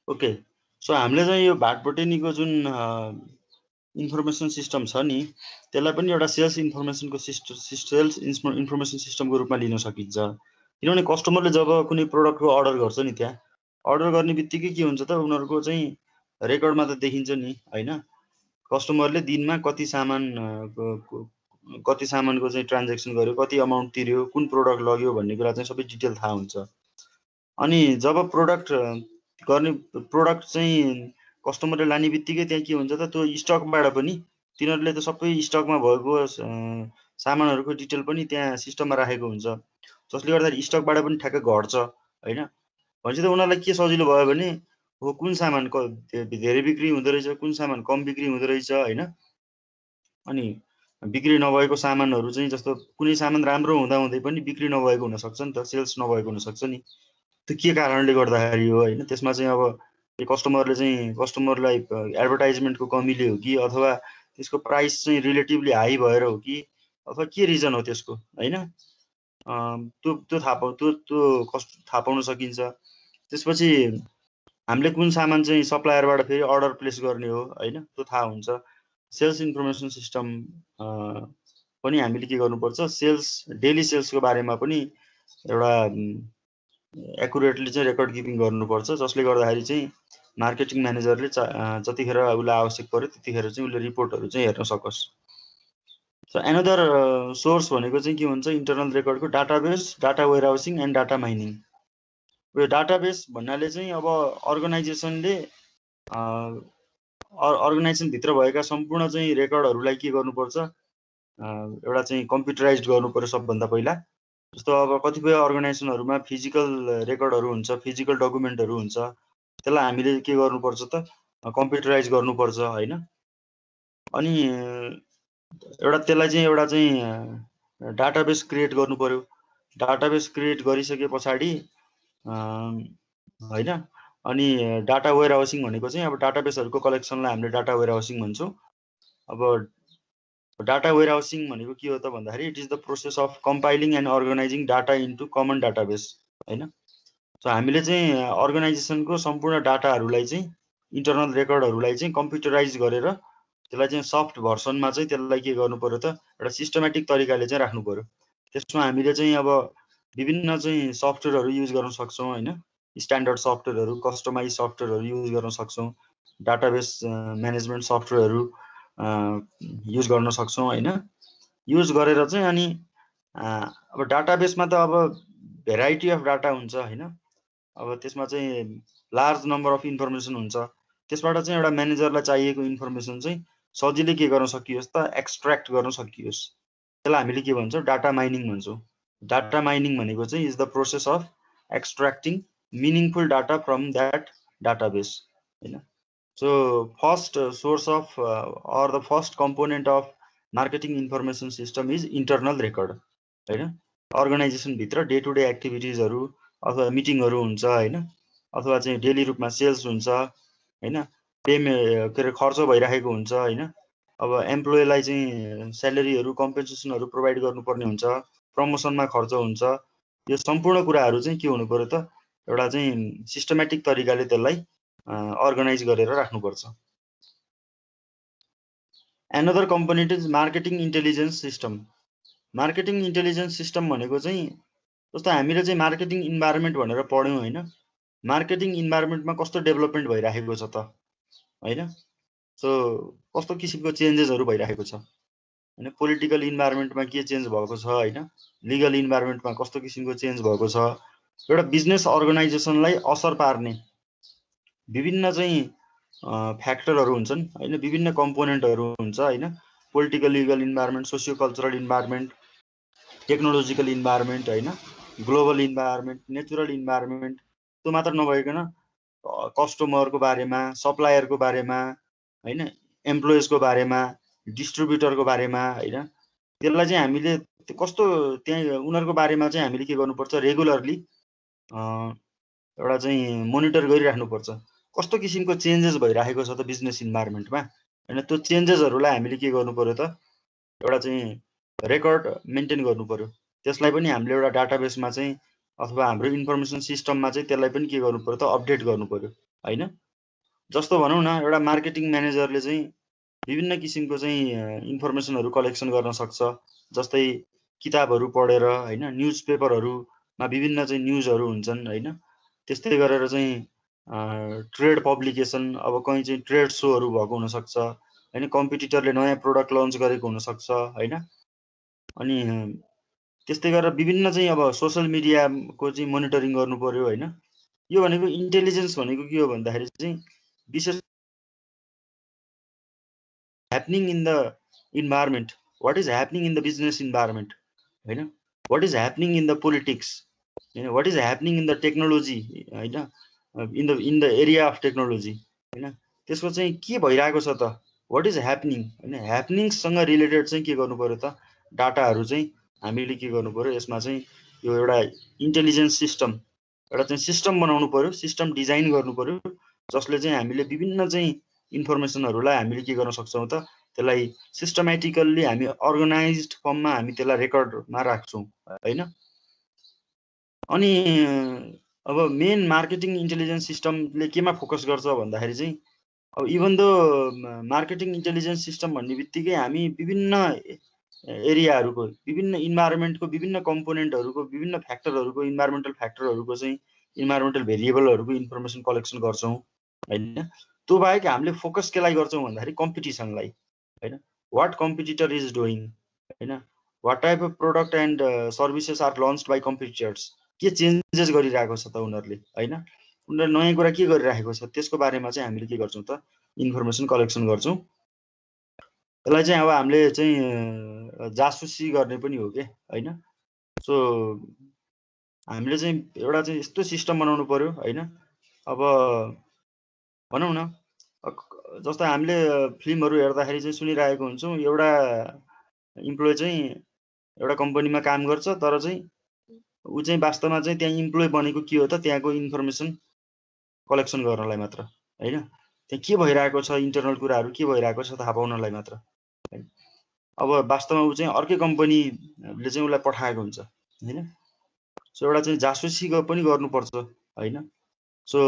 Okay, so हामीले चाहिँ यो भाटबटेनीको जुन इन्फर्मेसन सिस्टम छ नि त्यसलाई पनि एउटा सेल्स इन्फर्मेसनको इन्फर्मेसन सिस्टमको रूपमा लिन सकिन्छ। किनभने कस्टमरले जब कुनै प्रोडक्टको अर्डर गर्छ नि, त्यहाँ अर्डर गर्ने बित्तिकै के हुन्छ त, उनीहरूको चाहिँ रेकर्डमा त देखिन्छ नि हैन, कस्टमरले दिनमा कति सामानको चाहिँ ट्रान्ज्याक्सन गर्यो, कति अमाउन्ट तिर्यो, कुन प्रोडक्ट लग्यो भन्ने कुरा चाहिँ सबै डिटेल थाहा हुन्छ। अनि जब प्रोडक्ट चाहिँ कस्टमरले लाने बित्तिकै त्यहाँ के हुन्छ त, त्यो स्टकबाट पनि तिनीहरूले त सबै स्टकमा भएको सामानहरूको डिटेल पनि त्यहाँ सिस्टममा राखेको हुन्छ, जसले गर्दाखेरि स्टकबाट पनि ठ्याक्क घट्छ हैन। भनेपछि त उनीहरूलाई के सजिलो भयो भने हो कुन सामान धेरै बिक्री हुँदो रहेछ, कुन सामान कम बिक्री हुँदो रहेछ हैन। अनि बिक्री नभएको सामानहरू चाहिँ जस्तो कुनै सामान राम्रो हुँदा हुँदै पनि बिक्री नभएको हुनसक्छ नि त, सेल्स नभएको हुनसक्छ नि, त्यो के कारणले गर्दाखेरि हो हैन। त्यसमा चाहिँ अब कस्टमरलाई एडभर्टाइजमेन्टको कमीले हो कि, अथवा त्यसको प्राइस चाहिँ रिलेटिभली हाई भएर हो कि, अथवा के रिजन हो त्यसको हैन, त्यो थाहा पाउन सकिन्छ। त्यसपछि हामीले कुन सामान चाहिँ सप्लायरबाट फेरि अर्डर प्लेस गर्ने हो हैन, त्यो थाहा हुन्छ। सेल्स इन्फर्मेसन सिस्टम पनि हामीले के गर्नुपर्छ, डेली सेल्सको बारेमा पनि एउटा एकुरेटली चाहिँ रेकर्ड किपिङ गर्नुपर्छ, जसले गर्दाखेरि चाहिँ मार्केटिङ म्यानेजरले जतिखेर उसलाई आवश्यक पर्यो त्यतिखेर चाहिँ उसले रिपोर्टहरू चाहिँ हेर्न सकोस्। सो एनदर सोर्स भनेको चाहिँ के हुन्छ, इन्टरनल रेकर्डको database, data warehousing and data mining. यो डाटाबेस भन्नाले चाहिँ अब अर्गनाइजेसनभित्र भएका सम्पूर्ण चाहिँ रेकर्डहरूलाई के गर्नुपर्छ, एउटा चाहिँ कम्प्युटराइज गर्नु पर्यो सबभन्दा पहिला। जस्तो अब कतिपय अर्गनाइजेसनहरूमा फिजिकल रेकर्डहरू हुन्छ, फिजिकल डकुमेन्टहरू हुन्छ, त्यसलाई हामीले के गर्नुपर्छ त, कम्प्युटराइज गर्नुपर्छ हैन। अनि त्यसलाई चाहिँ एउटा चाहिँ डाटाबेस क्रिएट गर्नु पर्यो। डाटाबेस क्रिएट गरिसके पछाडि हैन, अनि डाटा वेयरहाउसिङ भनेको चाहिँ अब डाटाबेसहरूको कलेक्सनलाई हामीले डाटा वेयरहाउसिङ भन्छौँ। अब डाटा वेयरहाउसिङ भनेको के हो त भन्दाखेरि, it is the process of compiling and organizing data into common database हैन। सो हामीले चाहिँ अर्गनाइजेसनको सम्पूर्ण डाटाहरूलाई चाहिँ, इन्टरनल रेकर्डहरूलाई चाहिँ कम्प्युटराइज गरेर त्यसलाई चाहिँ सफ्ट भर्सनमा चाहिँ त्यसलाई के गर्नु पर्यो त, एउटा सिस्टमेटिक तरिकाले चाहिँ राख्नु पर्यो। त्यसमा हामीले चाहिँ अब विभिन्न चाहिँ सफ्टवेयरहरू युज गर्न सक्छौँ हैन, स्ट्यान्डर्ड सफ्टवेयरहरू, कस्टमाइज सफ्टवेयरहरू युज गर्न सक्छौँ, डाटाबेस म्यानेजमेन्ट सफ्टवेयरहरू युज गर्न सक्छौँ हैन। युज गरेर चाहिँ अनि अब डाटाबेसमा त अब भेराइटी अफ डाटा हुन्छ हैन, अब त्यसमा चाहिँ लार्ज नम्बर अफ इन्फर्मेसन हुन्छ। त्यसबाट चाहिँ एउटा म्यानेजरलाई चाहिएको इन्फर्मेसन चाहिँ सजिलै के गर्न सकियोस् त, एक्सट्र्याक्ट गर्न सकियोस्। त्यसलाई हामीले के भन्छौँ, डाटा माइनिङ भन्छौँ। डाटा माइनिङ भनेको चाहिँ is the process of extracting meaningful data from that database हैन। So first source of or the first component of marketing information system is internal record हैन। अर्गनाइजेसनभित्र डे टु डे एक्टिभिटिजहरू अथवा मिटिङहरू हुन्छ हैन, अथवा चाहिँ डेली रूपमा सेल्स हुन्छ हैन, के अरे खर्च भइराखेको हुन्छ हैन। अब एम्प्लोइलाई चाहिँ स्यालेरीहरू, कम्पेन्सेसनहरू प्रोभाइड गर्नुपर्ने हुन्छ, प्रमोसनमा खर्च हुन्छ। यो सम्पूर्ण कुराहरू चाहिँ के हुनु पर्यो त, एउटा चाहिँ सिस्टमेटिक तरिकाले त्यसलाई अर्गनाइज गरेर राख्नुपर्छ। Another component is marketing intelligence system. Marketing intelligence system भनेको चाहिँ जस्तो हामीले चाहिँ मार्केटिङ इन्भाइरोमेन्ट भनेर पढ्यौँ हैन, मार्केटिङ इन्भाइरोमेन्टमा कस्तो डेभलपमेन्ट भइराखेको छ त हैन। सो कस्तो किसिमको चेन्जेसहरू भइराखेको छ हैन, पोलिटिकल इन्भाइरोमेन्टमा के चेन्ज भएको छ हैन, लिगल इन्भाइरोमेन्टमा कस्तो किसिमको चेन्ज भएको छ। एउटा बिजनेस अर्गनाइजेसनलाई असर पार्ने विभिन्न चाहिँ फ्याक्टरहरू हुन्छन् हैन, विभिन्न कम्पोनेन्टहरू हुन्छ हैन, political, legal environment, socio cultural environment, technological environment हैन, ग्लोबल इन्भाइरोमेन्ट, नेचुरल इन्भाइरोमेन्ट। त्यो मात्र नभइकन कस्टमरको बारेमा, सप्लायरको बारेमा हैन, एम्प्लोइजको बारेमा, डिस्ट्रिब्युटरको बारेमा हैन, त्यसलाई चाहिँ हामीले कस्तो त्यहाँ उनीहरूको बारेमा चाहिँ हामीले के गर्नुपर्छ, रेगुलरली एउटा चाहिँ मोनिटर गरिराख्नुपर्छ, कस्तो किसिमको चेन्जेस भइराखेको छ त बिजनेस इन्भाइरोमेन्टमा हैन। त्यो चेन्जेसहरूलाई हामीले के गर्नु पर्यो त, एउटा चाहिँ रेकर्ड मेन्टेन गर्नु पर्यो। त्यसलाई पनि हामीले एउटा डाटाबेसमा चाहिँ अथवा हाम्रो इन्फर्मेसन सिस्टममा चाहिँ त्यसलाई पनि के गर्नु पर्यो त अपडेट गर्नु पर्यो हैन। जस्तो भनौँ न एउटा मार्केटिङ म्यानेजरले चाहिँ विभिन्न किसिमको चाहिँ इन्फर्मेसनहरू कलेक्सन गर्न सक्छ। जस्तै किताबहरू पढेर हैन, न्युज पेपरहरूमा विभिन्न चाहिँ न्युजहरू हुन्छन् हैन। त्यस्तै गरेर चाहिँ ट्रेड पब्लिकेसन, अब कहीँ चाहिँ ट्रेड सोहरू भएको हुनसक्छ हैन, कम्पिटिटरले नयाँ प्रोडक्ट लन्च गरेको हुनसक्छ हैन। अनि त्यस्तै गरेर विभिन्न चाहिँ अब सोसल मिडियाको चाहिँ मोनिटरिङ गर्नु पर्यो हैन। यो भनेको इन्टेलिजेन्स भनेको के हो भन्दाखेरि चाहिँ विशेष happening in the environment, what is happening in the business environment हैन, what is happening in the politics हैन, what is happening in the technology हैन, in the area of technology हैन। त्यसको चाहिँ के भइरहेको छ त, वाट इज ह्यापनिङ हैन, ह्यापनिङसँग रिलेटेड चाहिँ के गर्नु पर्यो त, डाटाहरू चाहिँ हामीले के गर्नु पर्यो, यसमा चाहिँ यो एउटा इन्टेलिजेन्स सिस्टम, एउटा चाहिँ सिस्टम बनाउनु पर्यो, सिस्टम डिजाइन गर्नु पर्यो, जसले चाहिँ हामीले विभिन्न चाहिँ इन्फर्मेसनहरूलाई हामीले के गर्न सक्छौँ त, त्यसलाई सिस्टमेटिकल्ली हामी अर्गनाइज्ड फर्ममा हामी त्यसलाई रेकर्डमा राख्छौँ हैन। अनि अब मेन मार्केटिङ इन्टेलिजेन्स सिस्टमले केमा फोकस गर्छ भन्दाखेरि चाहिँ अब even though marketing intelligence system भन्ने बित्तिकै हामी विभिन्न एरियाहरूको, विभिन्न इन्भाइरोमेन्टको विभिन्न कम्पोनेन्टहरूको, विभिन्न फ्याक्टरहरूको, इन्भाइरोमेन्टल फ्याक्टरहरूको चाहिँ इन्भाइरोमेन्टल भेरिएबलहरूको इन्फर्मेसन कलेक्सन गर्छौँ हैन। त्यो बाहेक हामीले फोकस केलाई गर्छौँ भन्दाखेरि कम्पिटिसनलाई हैन, वाट कम्पिटिटर इज डुइङ हैन, what type of product and services are launched by competitors, के चेन्जेस गरिरहेको छ त उनीहरूले हैन, उनीहरूले नयाँ कुरा के गरिरहेको छ, त्यसको बारेमा चाहिँ हामीले के गर्छौँ त, इन्फर्मेसन कलेक्सन गर्छौँ। यसलाई चाहिँ अब हामीले चाहिँ जासुसी गर्ने पनि हो के हैन। सो हामीले चाहिँ एउटा चाहिँ यस्तो सिस्टम बनाउनु पर्यो हैन। अब भनौँ न जस्तो हामीले फिल्महरू हेर्दाखेरि चाहिँ सुनिरहेको हुन्छौँ, एउटा इम्प्लोइ चाहिँ एउटा कम्पनीमा काम गर्छ, तर चाहिँ ऊ चाहिँ वास्तवमा चाहिँ त्यहाँ इम्प्लोइ बनेको के हो त, त्यहाँको इन्फर्मेसन कलेक्सन गर्नलाई मात्र हैन, त्यहाँ के भइरहेको छ, इन्टरनल कुराहरू के भइरहेको छ थाहा पाउनलाई मात्र हैन। अब वास्तवमा ऊ चाहिँ अर्कै कम्पनीले चाहिँ उसलाई पठाएको हुन्छ हैन। सो एउटा चाहिँ जासुसी पनि गर्नुपर्छ हैन। सो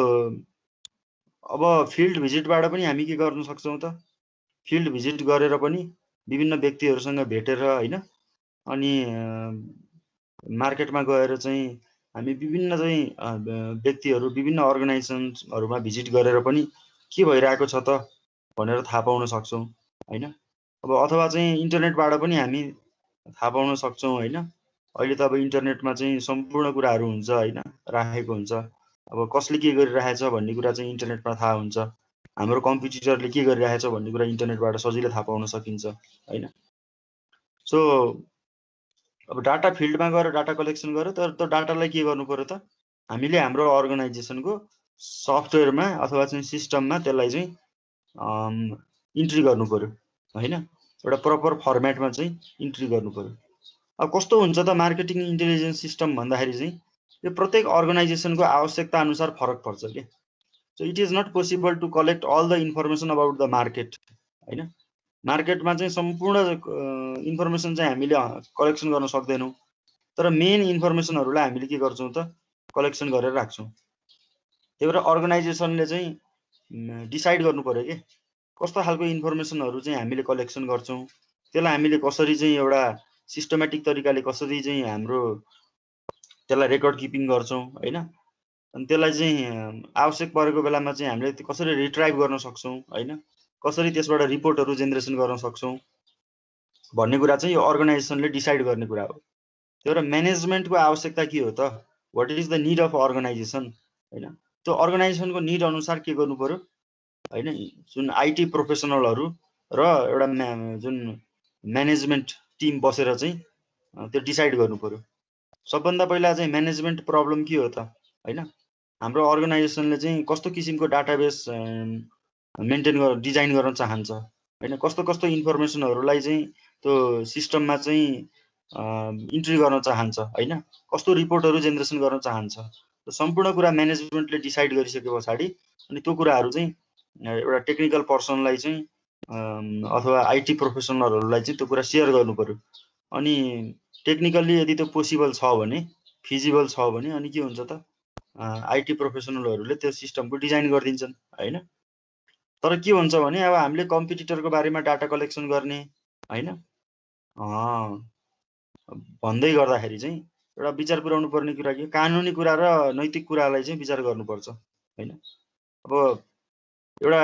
अब फिल्ड भिजिटबाट पनि हामी के गर्न सक्छौँ त, फिल्ड भिजिट गरेर पनि विभिन्न व्यक्तिहरूसँग भेटेर हैन, अनि मार्केटमा गएर चाहिँ हामी विभिन्न चाहिँ व्यक्तिहरू, विभिन्न अर्गनाइजेसन्सहरूमा भिजिट गरेर पनि के भइरहेको छ त भनेर थाहा पाउन सक्छौँ हैन। अब अथवा चाहिँ इन्टरनेटबाट पनि हामी थाहा पाउन सक्छौँ हैन। अहिले त अब इन्टरनेटमा चाहिँ सम्पूर्ण कुराहरू हुन्छ हैन, राखेको हुन्छ। अब कसले के गरिरहेछ भन्ने कुरा चाहिँ इन्टरनेटमा थाहा हुन्छ, हाम्रो कम्पिटिटरले के गरिरहेछ भन्ने कुरा इन्टरनेटबाट सजिलै थाहा पाउन सकिन्छ हैन। सो अब डाटा फिल्डमा गएर डाटा कलेक्सन गरेर तर त्यो डाटालाई के गर्नु पर्यो त, हामीले हाम्रो अर्गनाइजेसनको सफ्टवेयरमा अथवा चाहिँ सिस्टममा त्यसलाई चाहिँ इन्ट्री गर्नु पर्यो हैन, एउटा प्रपर फर्मेटमा चाहिँ इन्ट्री गर्नु पर्यो। अब कस्तो हुन्छ त मार्केटिङ इन्टेलिजेन्स सिस्टम भन्दाखेरि चाहिँ यो प्रत्येक अर्गनाइजेसनको आवश्यकता अनुसार फरक पर्छ के। So it is not possible to collect all the information about the market हैन। मार्केटमा चाहिँ सम्पूर्ण इन्फर्मेसन चाहिँ हामीले कलेक्सन गर्न सक्दैनौँ, तर मेन इन्फर्मेसनहरूलाई हामीले के गर्छौँ त, कलेक्सन गरेर राख्छौँ। त्यही भएर अर्गनाइजेसनले चाहिँ डिसाइड गर्नु पर्यो कि कस्तो खालको इन्फर्मेसनहरू चाहिँ हामीले कलेक्सन गर्छौँ, त्यसलाई हामीले कसरी चाहिँ एउटा सिस्टमेटिक तरिकाले कसरी चाहिँ हाम्रो त्यसलाई रेकर्ड किपिङ गर्छौँ हैन। अनि त्यसलाई चाहिँ आवश्यक परेको बेलामा चाहिँ हामीले कसरी रिट्राइभ गर्न सक्छौँ हैन, कसरी त्यसबाट रिपोर्टहरू जेनेरेसन गर्न सक्छौँ भन्ने कुरा चाहिँ यो अर्गनाइजेसनले डिसाइड गर्ने कुरा हो। त्यही भएर म्यानेजमेन्टको आवश्यकता के हो त, what is the need of organization हैन। त्यो अर्गनाइजेसनको निड अनुसार के गर्नु पर्यो हैन, जुन आइटी प्रोफेसनलहरू र एउटा जुन म्यानेजमेन्ट टिम बसेर चाहिँ त्यो डिसाइड गर्नु पर्यो। सबभन्दा पहिला चाहिँ म्यानेजमेन्ट प्रब्लम के हो त हैन, हाम्रो अर्गनाइजेसनले चाहिँ कस्तो किसिमको डाटाबेस मेन्टेन डिजाइन गर्न चाहन्छ हैन, कस्तो कस्तो इन्फर्मेसनहरूलाई चाहिँ त्यो सिस्टममा चाहिँ इन्ट्री गर्न चाहन्छ हैन, कस्तो रिपोर्टहरू जेनेरेसन गर्न चाहन्छ, सम्पूर्ण कुरा म्यानेजमेन्टले डिसाइड गरिसके पछाडि अनि त्यो कुराहरू चाहिँ एउटा टेक्निकल पर्सनलाई चाहिँ अथवा आइटी प्रोफेसनलहरूलाई चाहिँ त्यो कुरा सेयर गर्नु पर्यो। अनि टेक्निकल्ली यदि त्यो पोसिबल छ भने फिजिबल छ भने अनि के हुन्छ त आईटी प्रोफेसनलहरूले त्यो सिस्टमको डिजाइन गरिदिन्छन् हैन। तर के हुन्छ भने अब हामीले कम्पिटिटरको बारेमा डाटा कलेक्सन गर्ने हैन भन्दै गर्दाखेरि चाहिँ एउटा विचार पुर्याउनु पर्ने कुरा के कानुनी कुरा र नैतिक कुरालाई चाहिँ विचार गर्नुपर्छ हैन। अब एउटा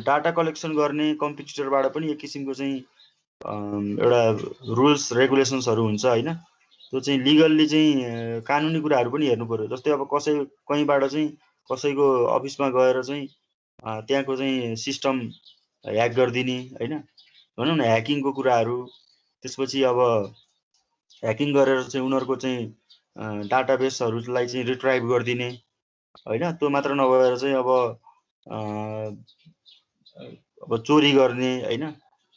डाटा कलेक्सन गर्ने कम्पिटिटरबाट पनि एक किसिमको चाहिँ एउटा रुल्स रेगुलेसन्सहरू हुन्छ हैन। त्यो चाहिँ लिगल्ली चाहिँ कानुनी कुराहरू पनि हेर्नु पर्यो। जस्तै अब कहीँबाट चाहिँ कसैको अफिसमा गएर चाहिँ त्यहाँको चाहिँ सिस्टम ह्याक गरिदिने हैन, भनौँ न ह्याकिङको कुराहरू। त्यसपछि अब ह्याकिङ गरेर चाहिँ उनीहरूको चाहिँ डाटाबेसहरूलाई चाहिँ रिट्राइभ गरिदिने हैन। त्यो मात्र नभएर चाहिँ अब चोरी गर्ने हैन।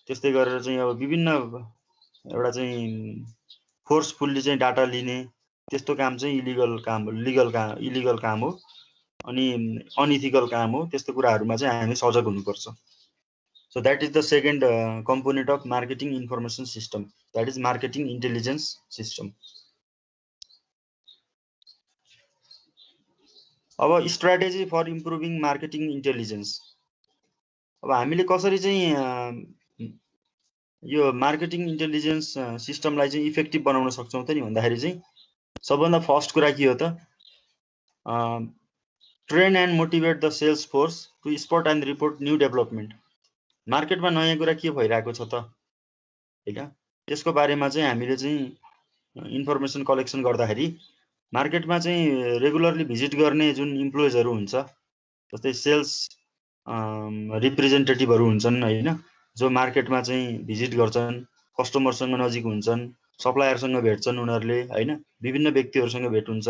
त्यस्तै गरेर चाहिँ अब विभिन्न एउटा चाहिँ फोर्सफुल्ली चाहिँ डाटा लिने त्यस्तो काम चाहिँ इलिगल काम हो अनि अनइथिकल काम हो। त्यस्तो कुराहरूमा चाहिँ हामी सजग हुनुपर्छ। So that is the second component of marketing information system, that is marketing intelligence system. अब strategy for improving marketing intelligence. अब हामीले कसरी चाहिँ यो मार्केटिङ इन्टेलिजेन्स सिस्टमलाई चाहिँ इफेक्टिभ बनाउन सक्छौं त नि भन्दाखेरि चाहिँ सबभन्दा फर्स्ट कुरा के हो त train and motivate the sales force to spot and report new development. मार्केटमा नयाँ कुरा के भइरहेको छ त हैन, त्यसको बारेमा चाहिँ हामीले चाहिँ इन्फर्मेसन कलेक्सन गर्दाखेरि मार्केटमा चाहिँ रेगुलरली भिजिट गर्ने जुन इम्प्लोइजहरू हुन्छ, जस्तै सेल्स रिप्रेजेन्टेटिभहरू हुन्छन् हैन, जो मार्केटमा चाहिँ भिजिट गर्छन्, कस्टमरसँग नजिक हुन्छन्, सप्लायरसँग भेट्छन् उनीहरूले हैन, विभिन्न व्यक्तिहरूसँग भेट हुन्छ।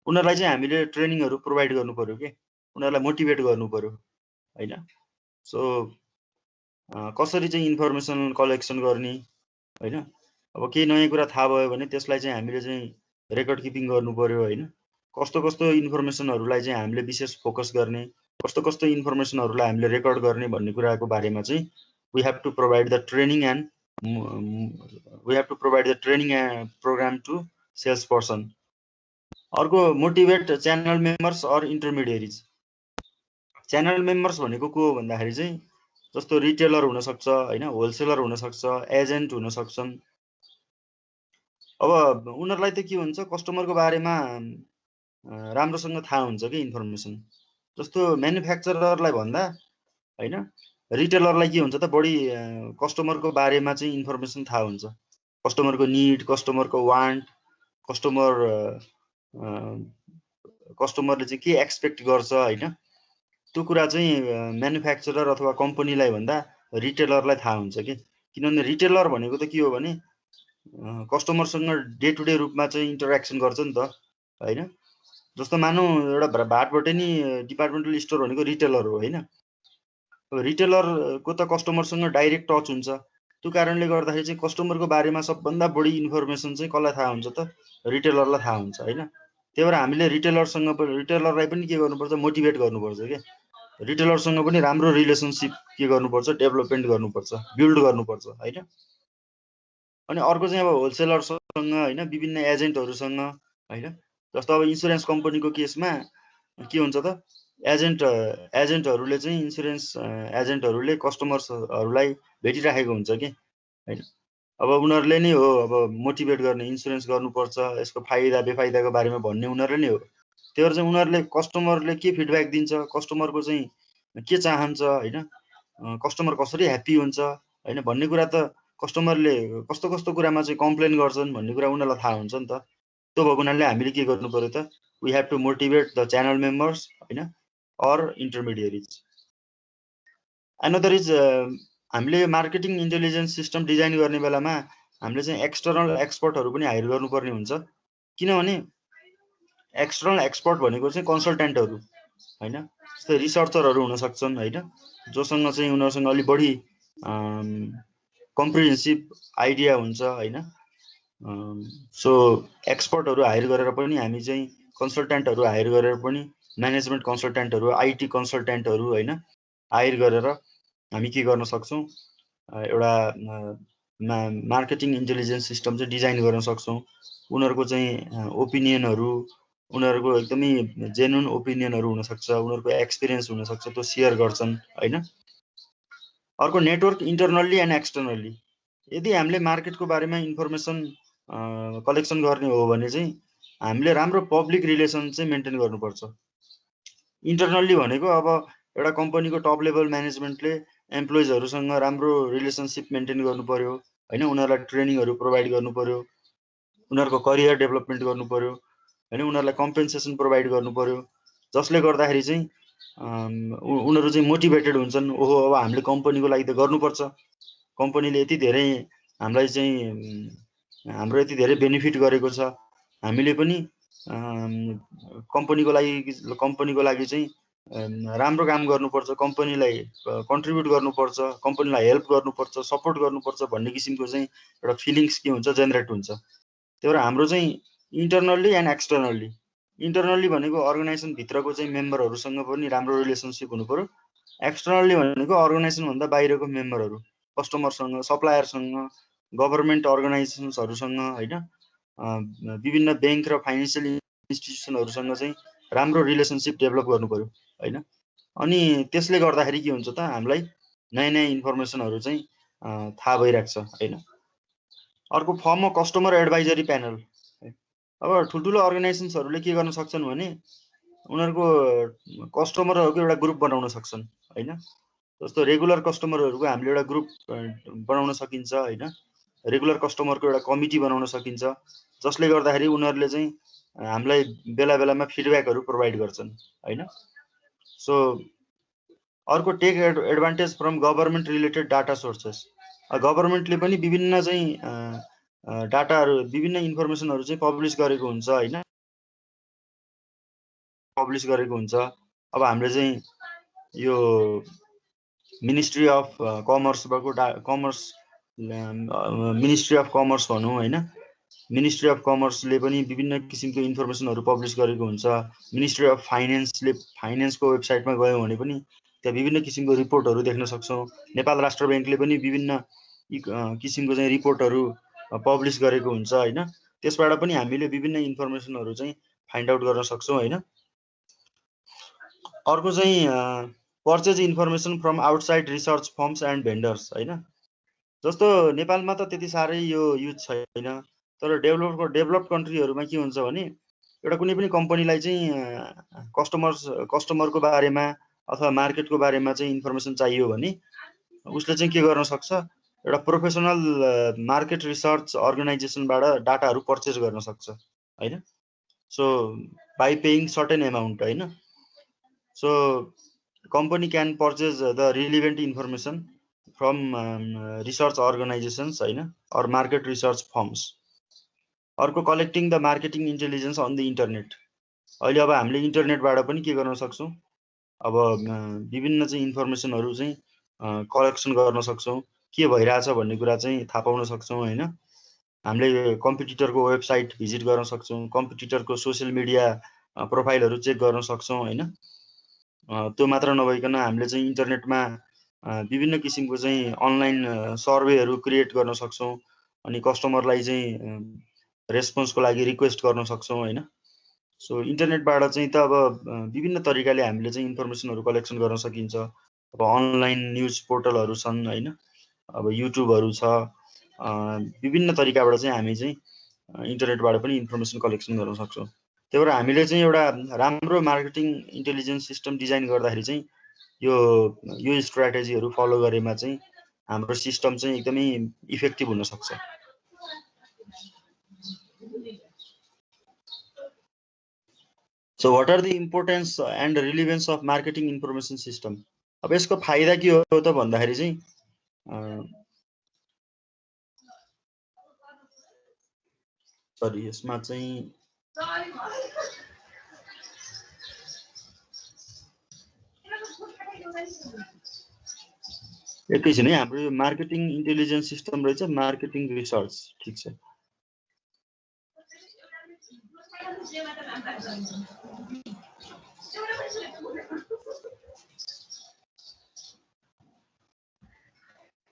उनीहरूलाई चाहिँ हामीले ट्रेनिङहरू प्रोभाइड गर्नु पर्यो के, उनीहरूलाई मोटिभेट गर्नु पर्यो हैन। सो कसरी चाहिँ इन्फर्मेसन कलेक्सन गर्ने हैन, अब केही नयाँ कुरा थाहा भयो भने त्यसलाई चाहिँ हामीले चाहिँ रेकर्ड किपिङ गर्नु पर्यो हैन। कस्तो कस्तो इन्फर्मेसनहरूलाई चाहिँ हामीले विशेष फोकस गर्ने, कस्तो कस्तो इन्फर्मेसनहरूलाई हामीले रेकर्ड गर्ने भन्ने कुराको बारेमा चाहिँ we have to provide the training program to sales person. अर्को motivate channel members or intermediaries. Channel members भनेको को हो भन्दाखेरि चाहिँ जस्तो रिटेलर हुन सक्छ हैन, होलसेलर हुन सक्छ, एजेन्ट हुन सक्छन्। अब उनीहरूलाई त के हुन्छ कस्टमरको बारेमा राम्रोसँग थाहा हुन्छ कि इन्फर्मेसन। जस्तो म्यानुफ्याक्चररलाई भन्दा हैन रिटेलरलाई के हुन्छ त बढी कस्टमरको बारेमा चाहिँ इन्फर्मेसन थाहा हुन्छ, कस्टमरको निड, कस्टमरको वान्ट, कस्टमरले चाहिँ के एक्सपेक्ट गर्छ हैन, त्यो कुरा चाहिँ म्यानुफ्याक्चरर अथवा कम्पनीलाई भन्दा रिटेलरलाई थाहा हुन्छ कि। किनभने रिटेलर भनेको त के हो भने कस्टमरसँग डे टु डे रूपमा चाहिँ इन्टरेक्सन गर्छ नि त हैन। जस्तो मानौ एउटा भाटबटनी डिपार्टमेन्टल स्टोर भनेको रिटेलर हो हैन। रिटेलरको त कस्टमरसँग डाइरेक्ट टच हुन्छ, त्यो कारणले गर्दाखेरि चाहिँ कस्टमरको बारेमा सबभन्दा बढी इन्फर्मेसन चाहिँ कसलाई थाहा हुन्छ त रिटेलरलाई थाहा हुन्छ हैन। त्यही भएर हामीले रिटेलरलाई पनि के गर्नुपर्छ मोटिभेट गर्नुपर्छ के, रिटेलरसँग पनि राम्रो रिलेसनसिप के गर्नुपर्छ डेभलपमेन्ट गर्नुपर्छ, बिल्ड गर्नुपर्छ हैन। अनि अर्को चाहिँ अब होलसेलरसँग हैन, विभिन्न एजेन्टहरूसँग हैन। जस्तो अब इन्सुरेन्स कम्पनीको केसमा के हुन्छ त एजेन्टहरूले चाहिँ इन्सुरेन्स एजेन्टहरूले कस्टमर्सहरूलाई भेटिराखेको हुन्छ कि हैन। अब उनीहरूले नै हो अब मोटिभेट गर्ने, इन्सुरेन्स गर्नुपर्छ, यसको फाइदा बेफाइदाको बारेमा भन्ने उनीहरूले नै हो। त्यही भएर चाहिँ उनीहरूले कस्टमरले के फिडब्याक दिन्छ, कस्टमरको चाहिँ के चाहन्छ हैन, कस्टमर कसरी ह्याप्पी हुन्छ हैन भन्ने कुरा त कस्टमरले कस्तो कस्तो कुरामा चाहिँ कम्प्लेन गर्छन् भन्ने कुरा उनीहरूलाई थाहा हुन्छ नि त। त्यो भएको हुनाले हामीले के गर्नु पर्यो त we have to motivate the channel members हैन अर इन्टरमिडिएरिज। अनदर इज हामीले मार्केटिङ इन्टेलिजेन्स सिस्टम डिजाइन गर्ने बेलामा हामीले चाहिँ एक्सटर्नल एक्सपर्टहरू पनि हायर गर्नुपर्ने हुन्छ। किनभने एक्सटर्नल एक्सपर्ट भनेको चाहिँ कन्सल्टेन्टहरू हैन, जस्तै रिसर्चरहरू हुन सक्छन् हैन, जोसँग चाहिँ उनीहरूसँग अलि बढी कम्प्रिहेन्सिभ आइडिया हुन्छ हैन। सो एक्सपर्टहरू हायर गरेर पनि हामी चाहिँ कन्सल्टेन्टहरू हायर गरेर पनि म्यानेजमेन्ट कन्सल्टेन्टहरू, आइटी कन्सल्टेन्टहरू हैन हायर गरेर हामी के गर्न सक्छौं, एउटा मार्केटिङ इन्टेलिजेन्स सिस्टम चाहिँ डिजाइन गर्न सक्छौँ। उनीहरूको चाहिँ ओपिनियनहरू, उनीहरूको एकदमै जेन्युन ओपिनियनहरू हुनसक्छ, उनीहरूको एक्सपिरियन्स हुनसक्छ, त्यो सेयर गर्छन् होइन। अर्को नेटवर्क इन्टरनल्ली एन्ड एक्सटर्नल्ली। यदि हामीले मार्केटको बारेमा इन्फर्मेसन कलेक्सन गर्ने हो भने चाहिँ हामीले राम्रो पब्लिक रिलेसन चाहिँ मेन्टेन गर्नुपर्छ। इन्टरनल्ली भनेको अब एउटा कम्पनीको टप लेभल म्यानेजमेन्टले एम्प्लोइजहरूसँग राम्रो रिलेसनसिप मेन्टेन गर्नु पर्यो होइन, उनीहरूलाई ट्रेनिङहरू प्रोभाइड गर्नु पर्यो, उनीहरूको करियर डेभलपमेन्ट गर्नु पर्यो होइन, उनीहरूलाई कम्पेन्सेसन प्रोभाइड गर्नु पर्यो, जसले गर्दाखेरि चाहिँ उनीहरू चाहिँ मोटिभेटेड हुन्छन्। ओहो अब हामीले कम्पनीको लागि त गर्नुपर्छ, कम्पनीले यति धेरै हामीलाई चाहिँ हाम्रो यति धेरै बेनिफिट गरेको छ, हामीले पनि कम्पनीको लागि चाहिँ राम्रो काम गर्नुपर्छ, कम्पनीलाई कन्ट्रिब्युट गर्नुपर्छ, कम्पनीलाई हेल्प गर्नुपर्छ, सपोर्ट गर्नुपर्छ भन्ने किसिमको चाहिँ एउटा फिलिङ्स के हुन्छ, जेनेरेट हुन्छ। त्यही भएर हाम्रो चाहिँ इन्टरनल्ली एन्ड एक्सटर्नल्ली, इन्टरनल्ली भनेको अर्गनाइजेसन भित्रको चाहिँ मेम्बरहरूसँग पनि राम्रो रिलेसनसिप हुनु पर्यो, एक्सटर्नल्ली भनेको अर्गनाइजेसनभन्दा बाहिरको मेम्बरहरू, कस्टमरसँग, सप्लायरसँग, गभर्मेन्ट अर्गनाइजेसन्सहरूसँग होइन, विभिन्न ब्याङ्क र फाइनेन्सियल इन्स्टिट्युसनहरूसँग चाहिँ राम्रो रिलेसनसिप डेभलप गर्नु पर्यो होइन। अनि त्यसले गर्दाखेरि के हुन्छ त, हामीलाई नयाँ नयाँ इन्फर्मेसनहरू चाहिँ थाहा भइरहेको छ होइन। अर्को फर्म कस्टमर एडभाइजरी प्यानल। अब ठुल्ठुलो अर्गनाइजेसन्सहरूले के गर्न सक्छन् भने उनीहरूको कस्टमरहरूको एउटा ग्रुप बनाउन सक्छन् होइन। जस्तो रेगुलर कस्टमरहरूको हामीले एउटा ग्रुप बनाउन सकिन्छ होइन, रेगुलर कस्टमरको एउटा कमिटी बनाउन सकिन्छ, जसले गर्दाखेरि उनीहरूले चाहिँ हामीलाई बेला बेलामा फिडब्याकहरू प्रोभाइड गर्छन् होइन। सो अर्को take advantage from government related data sources. गभर्मेन्टले पनि विभिन्न चाहिँ डाटाहरू, विभिन्न इन्फर्मेसनहरू चाहिँ पब्लिस गरेको हुन्छ होइन, पब्लिस गरेको हुन्छ। अब हामीले चाहिँ यो मिनिस्ट्री अफ कमर्सको मिनिस्ट्री अफ कमर्स भनौँ होइन, मिनिस्ट्री अफ कमर्सले पनि विभिन्न किसिमको इन्फर्मेसनहरू पब्लिस गरेको हुन्छ। मिनिस्ट्री अफ फाइनेन्सले, फाइनेन्सको वेबसाइटमा गयौँ भने पनि त्यहाँ विभिन्न किसिमको रिपोर्टहरू देख्न सक्छौँ। नेपाल राष्ट्र ब्याङ्कले पनि विभिन्न किसिमको चाहिँ रिपोर्टहरू पब्लिस गरेको हुन्छ होइन। त्यसबाट पनि हामीले विभिन्न इन्फर्मेसनहरू चाहिँ फाइन्ड आउट गर्न सक्छौँ होइन। अर्को चाहिँ purchase information from outside research firms and vendors होइन। जस्तो नेपालमा त त्यति साह्रै यो युज छैन, तर डेभलप्ड कन्ट्रीहरूमा के हुन्छ भने एउटा कुनै पनि कम्पनीलाई चाहिँ कस्टमरको बारेमा अथवा मार्केटको बारेमा चाहिँ इन्फर्मेसन चाहियो भने उसले चाहिँ के गर्न सक्छ, एउटा प्रोफेसनल मार्केट रिसर्च अर्गनाइजेसनबाट डाटाहरू पर्चेज गर्न सक्छ होइन। So by paying certain amount होइन। So company can purchase the relevant information from research organizations होइन, or market research firms. अर्को collecting the marketing intelligence on the internet. अहिले अब हामीले इन्टरनेटबाट पनि के गर्न सक्छौँ, अब विभिन्न चाहिँ इन्फर्मेसनहरू चाहिँ कलेक्सन गर्न सक्छौँ, के भइरहेछ भन्ने कुरा चाहिँ थाहा पाउन सक्छौँ होइन। हामीले कम्पिटिटरको वेबसाइट भिजिट गर्न सक्छौँ, कम्पिटिटरको सोसियल मिडिया प्रोफाइलहरू चेक गर्न सक्छौँ होइन। त्यो मात्र नभइकन हामीले चाहिँ इन्टरनेटमा विभिन्न किसिमको चाहिँ अनलाइन सर्वेहरू क्रिएट गर्न सक्छौँ, अनि कस्टमरलाई चाहिँ रेस्पोन्सको लागि रिक्वेस्ट गर्न सक्छौँ होइन। सो इन्टरनेटबाट चाहिँ त अब विभिन्न तरिकाले हामीले चाहिँ इन्फर्मेसनहरू कलेक्सन गर्न सकिन्छ। अब अनलाइन न्युज पोर्टलहरू छन् होइन, अब युट्युबहरू छ, विभिन्न तरिकाबाट चाहिँ हामी चाहिँ इन्टरनेटबाट पनि इन्फर्मेसन कलेक्सन गर्न सक्छौँ। त्यही भएर हामीले चाहिँ एउटा राम्रो मार्केटिङ इन्टेलिजेन्स सिस्टम डिजाइन गर्दाखेरि चाहिँ यो स्ट्राटेजीहरू फलो गरेमा चाहिँ हाम्रो सिस्टम चाहिँ एकदमै इफेक्टिभ हुन सक्छ। So what are the importance and relevance of marketing information system? अब यसको फाइदा के हो त भन्दाखेरि चाहिँ सरी यसमा चाहिँ एकैछिन है, हाम्रो यो मार्केटिङ इन्टेलिजेन्स सिस्टम रहेछ मार्केटिङ रिसर्च, ठिक छ।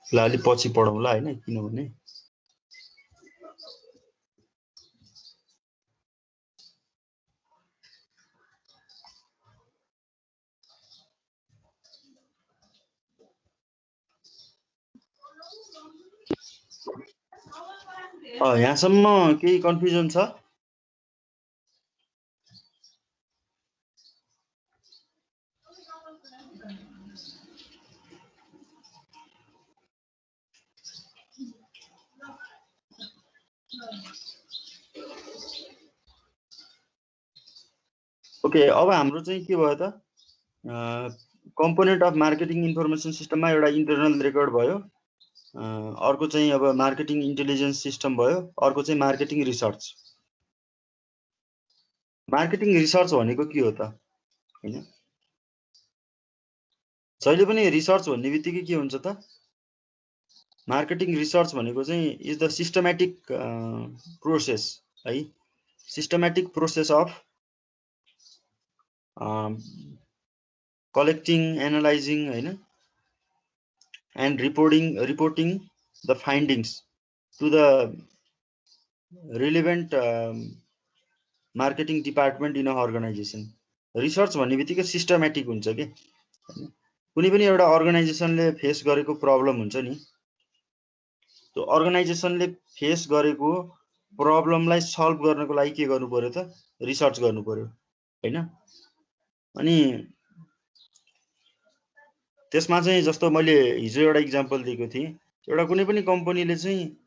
ल अलि पछि पढौँला होइन, किनभने यहाँसम्म केही कन्फ्युजन छ? ओके, अब हाम्रो चाहिँ के भयो त, कम्पोनेन्ट अफ मार्केटिङ इन्फर्मेसन सिस्टममा एउटा इन्टरनल रेकर्ड भयो, अर्को चाहिँ अब मार्केटिङ इन्टेलिजेन्स सिस्टम भयो, अर्को चाहिँ मार्केटिङ रिसर्च। मार्केटिङ रिसर्च भनेको के हो त हैन? जहिले पनि रिसर्च भन्ने बित्तिकै के हुन्छ त, मार्केटिङ रिसर्च भनेको चाहिँ इज द सिस्टमेटिक प्रोसेस है, systematic process of collecting, analyzing, and reporting the findings to the relevant marketing department in a organization. Research भन्ने बित्तिकै सिस्टमेटिक हुन्छ के, कुनै पनि एउटा अर्गनाइजेसनले फेस गरेको प्रब्लम हुन्छ नि, त्यो अर्गनाइजेसनले फेस गरेको प्रब्लमलाई सल्भ गर्नको लागि के गर्नु पर्यो त, रिसर्च गर्नु पर्यो हैन। अनि त्यसमा चाहिँ जस्तो मैले हिजो एउटा इक्जाम्पल दिएको थिएँ, एउटा कुनै पनि कम्पनीले चाहिँ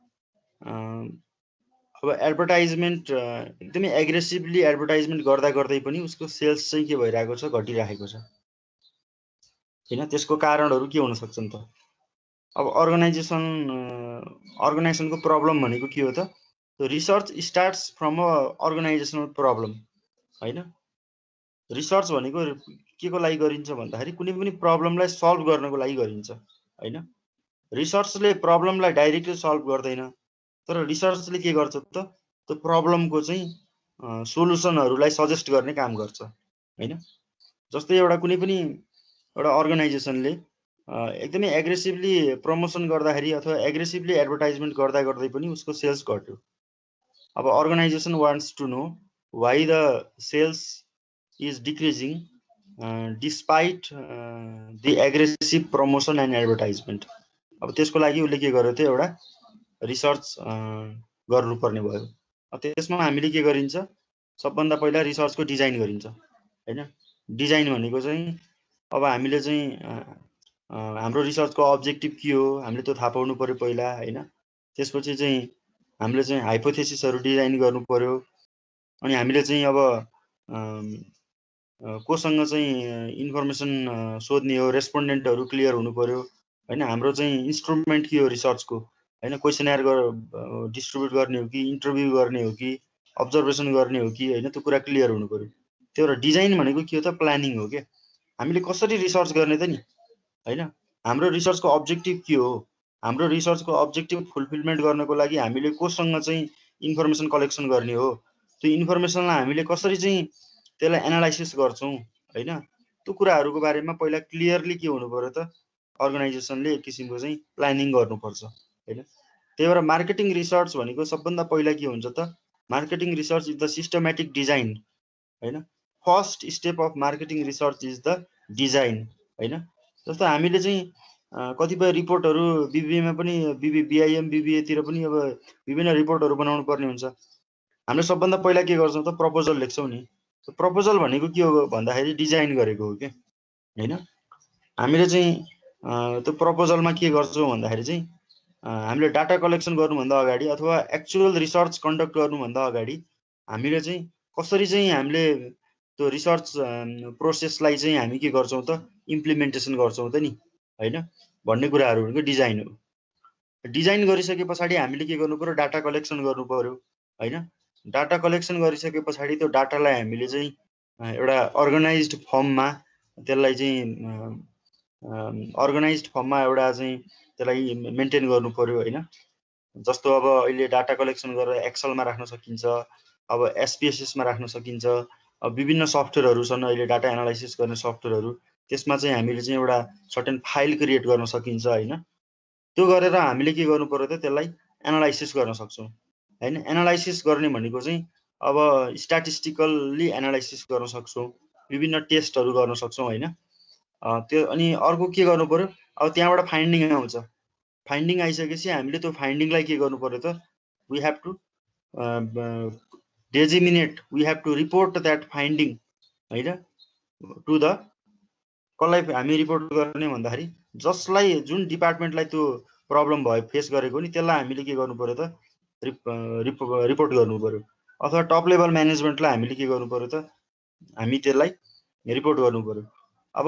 अब एडभर्टाइजमेन्ट एकदमै एग्रेसिभली एडभर्टाइजमेन्ट गर्दा गर्दै पनि उसको सेल्स चाहिँ के भइरहेको छ, घटिरहेको छ हैन। त्यसको कारणहरू के हुन सक्छन् त, अब अर्गनाइजेसनको प्रब्लम भनेको के हो त, research starts from a organisational problem हैन। रिसर्च भनेको के को लागि गरिन्छ भन्दाखेरि कुनै पनि प्रब्लमलाई सल्भ गर्नको लागि गरिन्छ हैन। रिसर्चले प्रब्लमलाई डाइरेक्टली सल्भ गर्दैन, तर रिसर्चले के गर्छ त, त्यो प्रब्लमको चाहिँ सोलुसनहरूलाई सजेस्ट गर्ने काम गर्छ हैन। जस्तै एउटा कुनै पनि एउटा अर्गनाइजेसनले एकदमै एग्रेसिभली प्रमोसन गर्दाखेरि अथवा एग्रेसिभली एडभर्टाइजमेन्ट गर्दा गर्दै पनि उसको सेल्स घट्यो। अब organization wants to know why the sales is decreasing despite the aggressive promotion and advertisement. अब त्यसको लागि उसले के गर्यो त, एउटा रिसर्च गर्नुपर्ने भयो। त्यसमा हामीले के गरिन्छ, सबभन्दा पहिला रिसर्चको डिजाइन गरिन्छ हैन। डिजाइन भनेको चाहिँ अब हामीले चाहिँ हाम्रो रिसर्चको अब्जेक्टिभ के हो हामीले त्यो थाहा पाउनु पर्यो पहिला हैन। त्यसपछि चाहिँ हामीले चाहिँ हाइपोथेसिसहरू डिजाइन गर्नु पर्यो, अनि हामीले चाहिँ अब कोसँग चाहिँ इन्फर्मेसन सोध्ने हो, रेस्पोन्डेन्टहरू क्लियर हुनु पर्यो हैन। हाम्रो चाहिँ इन्स्ट्रुमेन्ट के हो रिसर्चको हैन, क्वेसनर डिस्ट्रिब्युट गर्ने हो कि, इन्टरभ्यू गर्ने हो कि, अब्जर्भेसन गर्ने हो कि हैन, त्यो कुरा क्लियर हुनु पर्यो। त्यो एउटा डिजाइन भनेको के हो त, प्लानिङ हो के, हामीले कसरी रिसर्च गर्ने त नि हैन। हाम्रो रिसर्चको अब्जेक्टिभ के हो, हाम्रो रिसर्चको अब्जेक्टिभ फुलफिलमेन्ट गर्नको लागि हामीले कोसँग चाहिँ इन्फर्मेसन कलेक्सन गर्ने हो, त्यो इन्फर्मेसनलाई हामीले कसरी चाहिँ त्यसलाई एनालाइसिस गर्छौँ हैन, त्यो कुराहरूको बारेमा पहिला क्लियरली के हुनु पर्यो त, अर्गनाइजेसनले एक किसिमको चाहिँ प्लानिङ गर्नुपर्छ हैन। त्यही भएर मार्केटिङ रिसर्च भनेको सबभन्दा पहिला के हुन्छ त, marketing research is the systematic design हैन। First step of marketing research is the design हैन। जस्तो हामीले चाहिँ कतिपय रिपोर्टहरू बिबिएमा पनि, बिआइएम बिबिएतिर पनि अब विभिन्न रिपोर्टहरू बनाउनु पर्ने हुन्छ। हामीले सबभन्दा पहिला के गर्छौँ त, प्रपोजल लेख्छौँ नि। प्रपोजल भनेको के हो भन्दाखेरि डिजाइन गरेको हो कि हैन। हामीले चाहिँ त्यो प्रपोजलमा के गर्छौँ भन्दाखेरि चाहिँ हामीले डाटा कलेक्सन गर्नुभन्दा अगाडि अथवा एक्चुअल रिसर्च कन्डक्ट गर्नुभन्दा अगाडि हामीले चाहिँ कसरी चाहिँ हामीले त्यो रिसर्च प्रोसेसलाई चाहिँ हामी के गर्छौँ त, इम्प्लिमेन्टेसन गर्छौँ त नि हैन भन्ने कुराहरू भनेको डिजाइन हो। डिजाइन गरिसके पछाडि हामीले के गर्नु पर्यो, डाटा कलेक्सन गर्नु पर्यो हैन। डाटा कलेक्सन गरिसके पछाडि त्यो डाटालाई हामीले चाहिँ एउटा अर्गनाइज्ड फर्ममा त्यसलाई चाहिँ अर्गनाइज्ड फर्ममा एउटा चाहिँ त्यसलाई मेन्टेन गर्नु पर्यो हैन। जस्तो अब अहिले डाटा कलेक्सन गरेर एक्सलमा राख्न सकिन्छ, अब एसपीएसएसमा राख्न सकिन्छ, अब विभिन्न सफ्टवेयरहरू छन् अहिले डाटा एनालाइसिस गर्ने सफ्टवेयरहरू, त्यसमा चाहिँ हामीले चाहिँ एउटा सर्टेन फाइल क्रिएट गर्न सकिन्छ हैन। त्यो गरेर हामीले के गर्नु पर्यो त, त्यसलाई एनालाइसिस गर्न सक्छौँ हैन। एनालाइसिस गर्ने भनेको चाहिँ अब स्ट्याटिस्टिकल्ली एनालाइसिस गर्न सक्छौँ, विभिन्न टेस्टहरू गर्न सक्छौँ हैन। त्यो अनि अर्को के गर्नु पर्यो, अब त्यहाँबाट फाइन्डिङ आउँछ। फाइन्डिङ आइसकेपछि हामीले त्यो फाइन्डिङलाई के गर्नु पर्यो त, we have to disseminate, we have to report that finding होइन टु द कसलाई हामी रिपोर्ट गर्ने भन्दाखेरि जसलाई जुन डिपार्टमेन्टलाई त्यो प्रब्लम भयो फेस गरेको नि त्यसलाई हामीले के गर्नु पर्यो त रिपोर्ट गर्नु पर्यो, अथवा टप लेभल म्यानेजमेन्टलाई हामीले के गर्नु पर्यो त हामी त्यसलाई रिपोर्ट गर्नु पर्यो। अब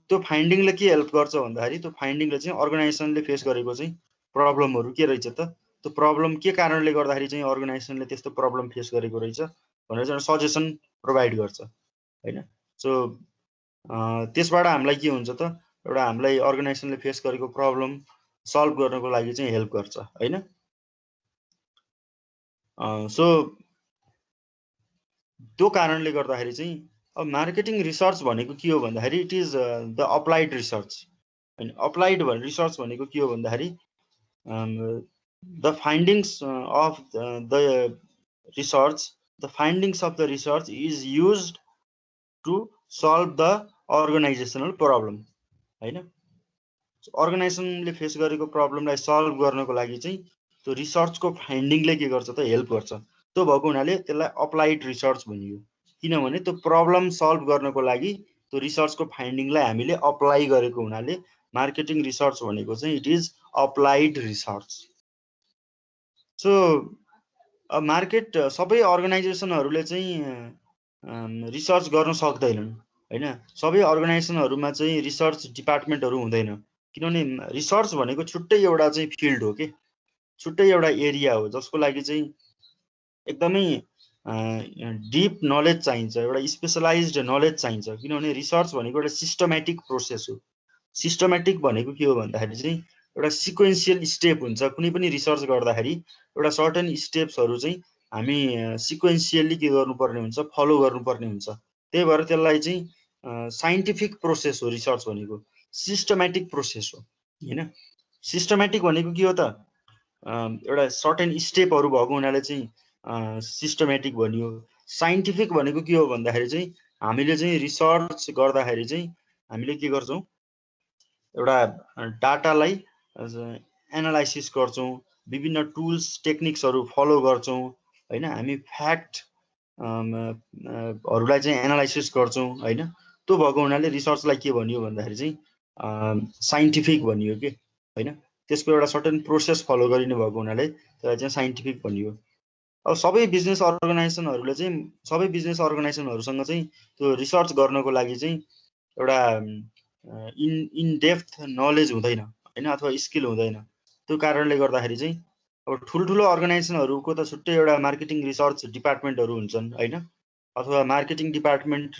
त्यो फाइन्डिङले के हेल्प गर्छ भन्दाखेरि त्यो फाइन्डिङले चाहिँ अर्गनाइजेसनले फेस गरेको चाहिँ प्रब्लमहरू के रहेछ त, त्यो प्रब्लम के कारणले गर्दाखेरि चाहिँ अर्गनाइजेसनले त्यस्तो प्रब्लम फेस गरेको रहेछ भनेर चाहिँ सजेसन प्रोभाइड गर्छ होइन। सो त्यसबाट हामीलाई के हुन्छ त, एउटा हामीलाई अर्गनाइजेसनले फेस गरेको प्रब्लम सल्भ गर्नको लागि चाहिँ हेल्प गर्छ होइन। सो त्यो कारणले गर्दाखेरि चाहिँ अब मार्केटिङ रिसर्च भनेको के हो भन्दाखेरि it is the applied research होइन। अप्लाइड रिसर्च भनेको के हो भन्दाखेरि the findings of the research, the findings of the research is used to solve the organizational problem होइन। अर्गनाइजेसनले फेस गरेको प्रब्लमलाई सल्भ गर्नको लागि चाहिँ त्यो रिसर्चको फाइन्डिङले के गर्छ त हेल्प गर्छ। त्यो भएको हुनाले त्यसलाई अप्लाइड रिसर्च भनियो, किनभने त्यो प्रब्लम सल्भ गर्नको लागि त्यो रिसर्चको फाइन्डिङलाई हामीले अप्लाई गरेको हुनाले मार्केटिङ रिसर्च भनेको चाहिँ it is applied research. So market सबै अर्गनाइजेसनहरूले चाहिँ रिसर्च गर्न सक्दैनन् होइन। सबै अर्गनाइजेसनहरूमा चाहिँ रिसर्च डिपार्टमेन्टहरू हुँदैन, किनभने रिसर्च भनेको छुट्टै एउटा चाहिँ फिल्ड हो कि छुट्टै एउटा एरिया हो जसको लागि चाहिँ एकदमै डिप नलेज चाहिन्छ, एउटा स्पेसलाइज्ड नलेज चाहिन्छ, किनभने रिसर्च भनेको एउटा सिस्टमेटिक प्रोसेस हो। सिस्टमेटिक भनेको के हो भन्दाखेरि चाहिँ एउटा सिक्वेन्सियल स्टेप हुन्छ, कुनै पनि रिसर्च गर्दाखेरि एउटा सर्टेन स्टेप्सहरू चाहिँ हामी सिक्वेन्सियली के गर्नुपर्ने हुन्छ, फलो गर्नुपर्ने हुन्छ। त्यही भएर त्यसलाई चाहिँ साइन्टिफिक प्रोसेस हो रिसर्च भनेको, सिस्टमेटिक प्रोसेस हो होइन। सिस्टमेटिक भनेको के हो त, एउटा सर्टेन स्टेपहरू भएको हुनाले चाहिँ सिस्टमेटिक भनियो। साइन्टिफिक भनेको के हो भन्दाखेरि चाहिँ हामीले चाहिँ रिसर्च गर्दाखेरि चाहिँ हामीले के गर्छौँ, एउटा डाटालाई एनालाइसिस गर्छौँ, विभिन्न टुल्स टेक्निक्सहरू फलो गर्छौँ होइन। हामी फ्याक्टहरूलाई चाहिँ एनालाइसिस गर्छौँ होइन। त्यो भएको हुनाले रिसर्चलाई के भनियो भन्दाखेरि चाहिँ साइन्टिफिक भनियो कि होइन। त्यसको एउटा सर्टेन प्रोसेस फलो गरिने भएको हुनाले त्यसलाई चाहिँ साइन्टिफिक भनियो। अब सबै बिजनेस अर्गनाइजेसनहरूले चाहिँ सबै बिजनेस अर्गनाइजेसनहरूसँग चाहिँ त्यो रिसर्च गर्नको लागि चाहिँ एउटा इन डेप्थ नलेज हुँदैन होइन, अथवा स्किल हुँदैन। त्यो कारणले गर्दाखेरि चाहिँ अब ठुल्ठुलो अर्गनाइजेसनहरूको त छुट्टै एउटा मार्केटिङ रिसर्च डिपार्टमेन्टहरू हुन्छन् होइन, अथवा मार्केटिङ डिपार्टमेन्ट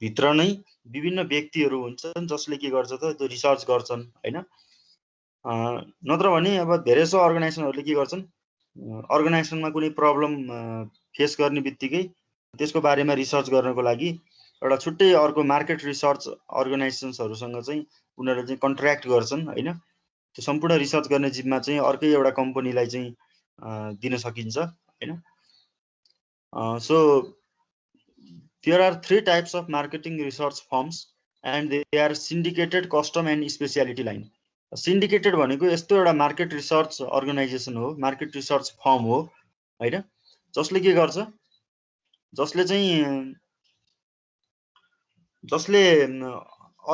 भित्र नै विभिन्न व्यक्तिहरू हुन्छन् जसले के गर्छ त त्यो रिसर्च गर्छन् होइन। नत्र भने अब धेरै जसो अर्गनाइजेसनहरूले के गर्छन्, अर्गनाइजेसनमा कुनै प्रब्लम फेस गर्ने बित्तिकै त्यसको बारेमा रिसर्च गर्नको लागि एउटा छुट्टै अर्को मार्केट रिसर्च अर्गनाइजेसन्सहरूसँग चाहिँ उनीहरूले चाहिँ कन्ट्र्याक्ट गर्छन् होइन। त्यो सम्पूर्ण रिसर्च गर्ने जिम्मा चाहिँ अर्कै एउटा कम्पनीलाई चाहिँ दिन सकिन्छ होइन। So there are 3 types of marketing research firms and they are syndicated, custom and speciality line. Syndicated भनेको यस्तो एउटा मार्केट रिसर्च अर्गनाइजेसन हो, मार्केट रिसर्च फर्म हो होइन, जसले के गर्छ, जसले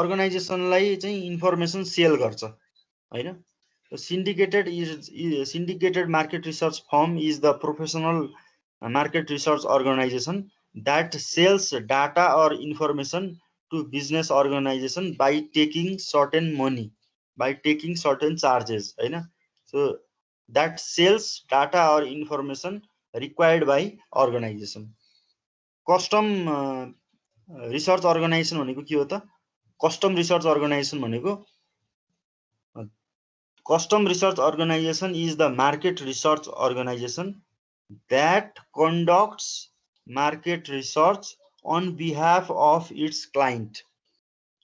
अर्गनाइजेसनलाई चाहिँ इन्फर्मेसन सेल गर्छ होइन। Syndicated market research firm is the professional market research organization that sells data or information to business organization by taking certain money, by taking certain charges होइन। so that sells data or information required by organization. Custom research organization भनेको के हो त, custom research organization भनेको custom research organization is the market research organization that conducts market research on behalf of its client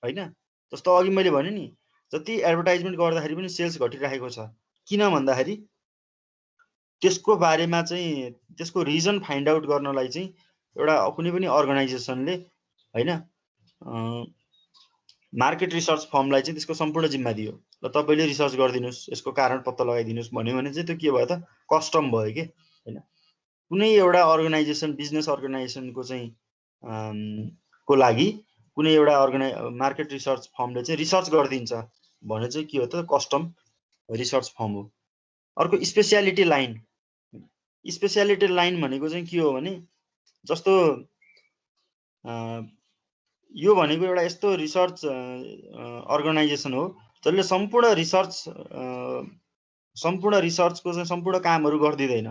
होइन। जस्तो अघि मैले भने नि, जति एडभर्टाइजमेन्ट गर्दाखेरि पनि सेल्स घटिरहेको छ, किन भन्दाखेरि त्यसको बारेमा चाहिँ त्यसको रिजन फाइन्ड आउट गर्नलाई चाहिँ एउटा कुनै पनि अर्गनाइजेसनले होइन मार्केट रिसर्च फर्मलाई चाहिँ त्यसको सम्पूर्ण जिम्मा दियो, ल तपाईँले रिसर्च गरिदिनुहोस्, यसको कारण पत्ता लगाइदिनुहोस् भन्यो भने चाहिँ त्यो के भयो त, कस्टम भयो कि हैन। कुनै एउटा अर्गनाइजेसन बिजनेस अर्गनाइजेसनको चाहिँ को लागि कुनै एउटा मार्केट रिसर्च फर्मले चाहिँ रिसर्च गरिदिन्छ भने चाहिँ के हो त कस्टम रिसर्च फर्म हो। अर्को स्पेसियालिटी लाइन। स्पेसियालिटी लाइन भनेको चाहिँ के हो भने जस्तो यो भनेको एउटा यस्तो रिसर्च अर्गनाइजेसन हो जसले सम्पूर्ण रिसर्चको चाहिँ सम्पूर्ण कामहरू गर्दिदैन,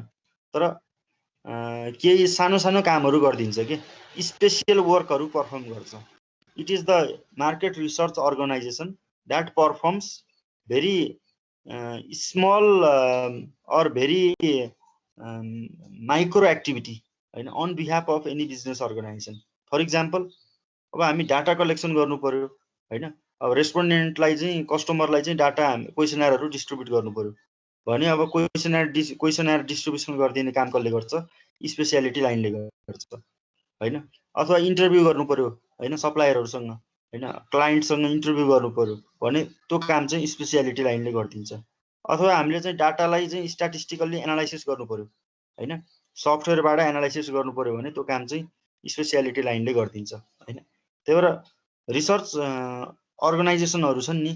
तर केही सानो सानो कामहरू गरिदिन्छ के, स्पेसियल वर्कहरू पर्फर्म गर्छ। It is the market research organization that performs very small or very micro activity हैन on behalf of any business organization. For example अब हामी डाटा कलेक्सन गर्नु पर्यो हैन, अब रेस्पोन्डेन्टलाई चाहिँ कस्टमरलाई चाहिँ डाटा क्वेसनरहरू डिस्ट्रिब्युट गर्नु पर्यो भने अब क्वेसनर डिस्ट्रिब्युसन गरिदिने काम कसले गर्छ? स्पेसियालिटी लाइनले गर्छ हैन। अथवा इन्टरभ्यू गर्नु पर्यो हैन सप्लायरहरूसँग हैन, क्लाइन्टसँग इन्टरभ्यू गर्नु पर्यो भने त्यो काम चाहिँ स्पेसियालिटी लाइनले गरिदिन्छ। अथवा हामीले चाहिँ डाटालाई चाहिँ स्ट्याटिस्टिकल्ली एनालाइसिस गर्नु पर्यो हैन, सफ्टवेयरबाट एनालाइसिस गर्नु पर्यो भने त्यो काम चाहिँ स्पेसियालिटी लाइनले गरिदिन्छ हैन। त्यही भएर रिसर्च अर्गनाइजेसनहरू छन् नि,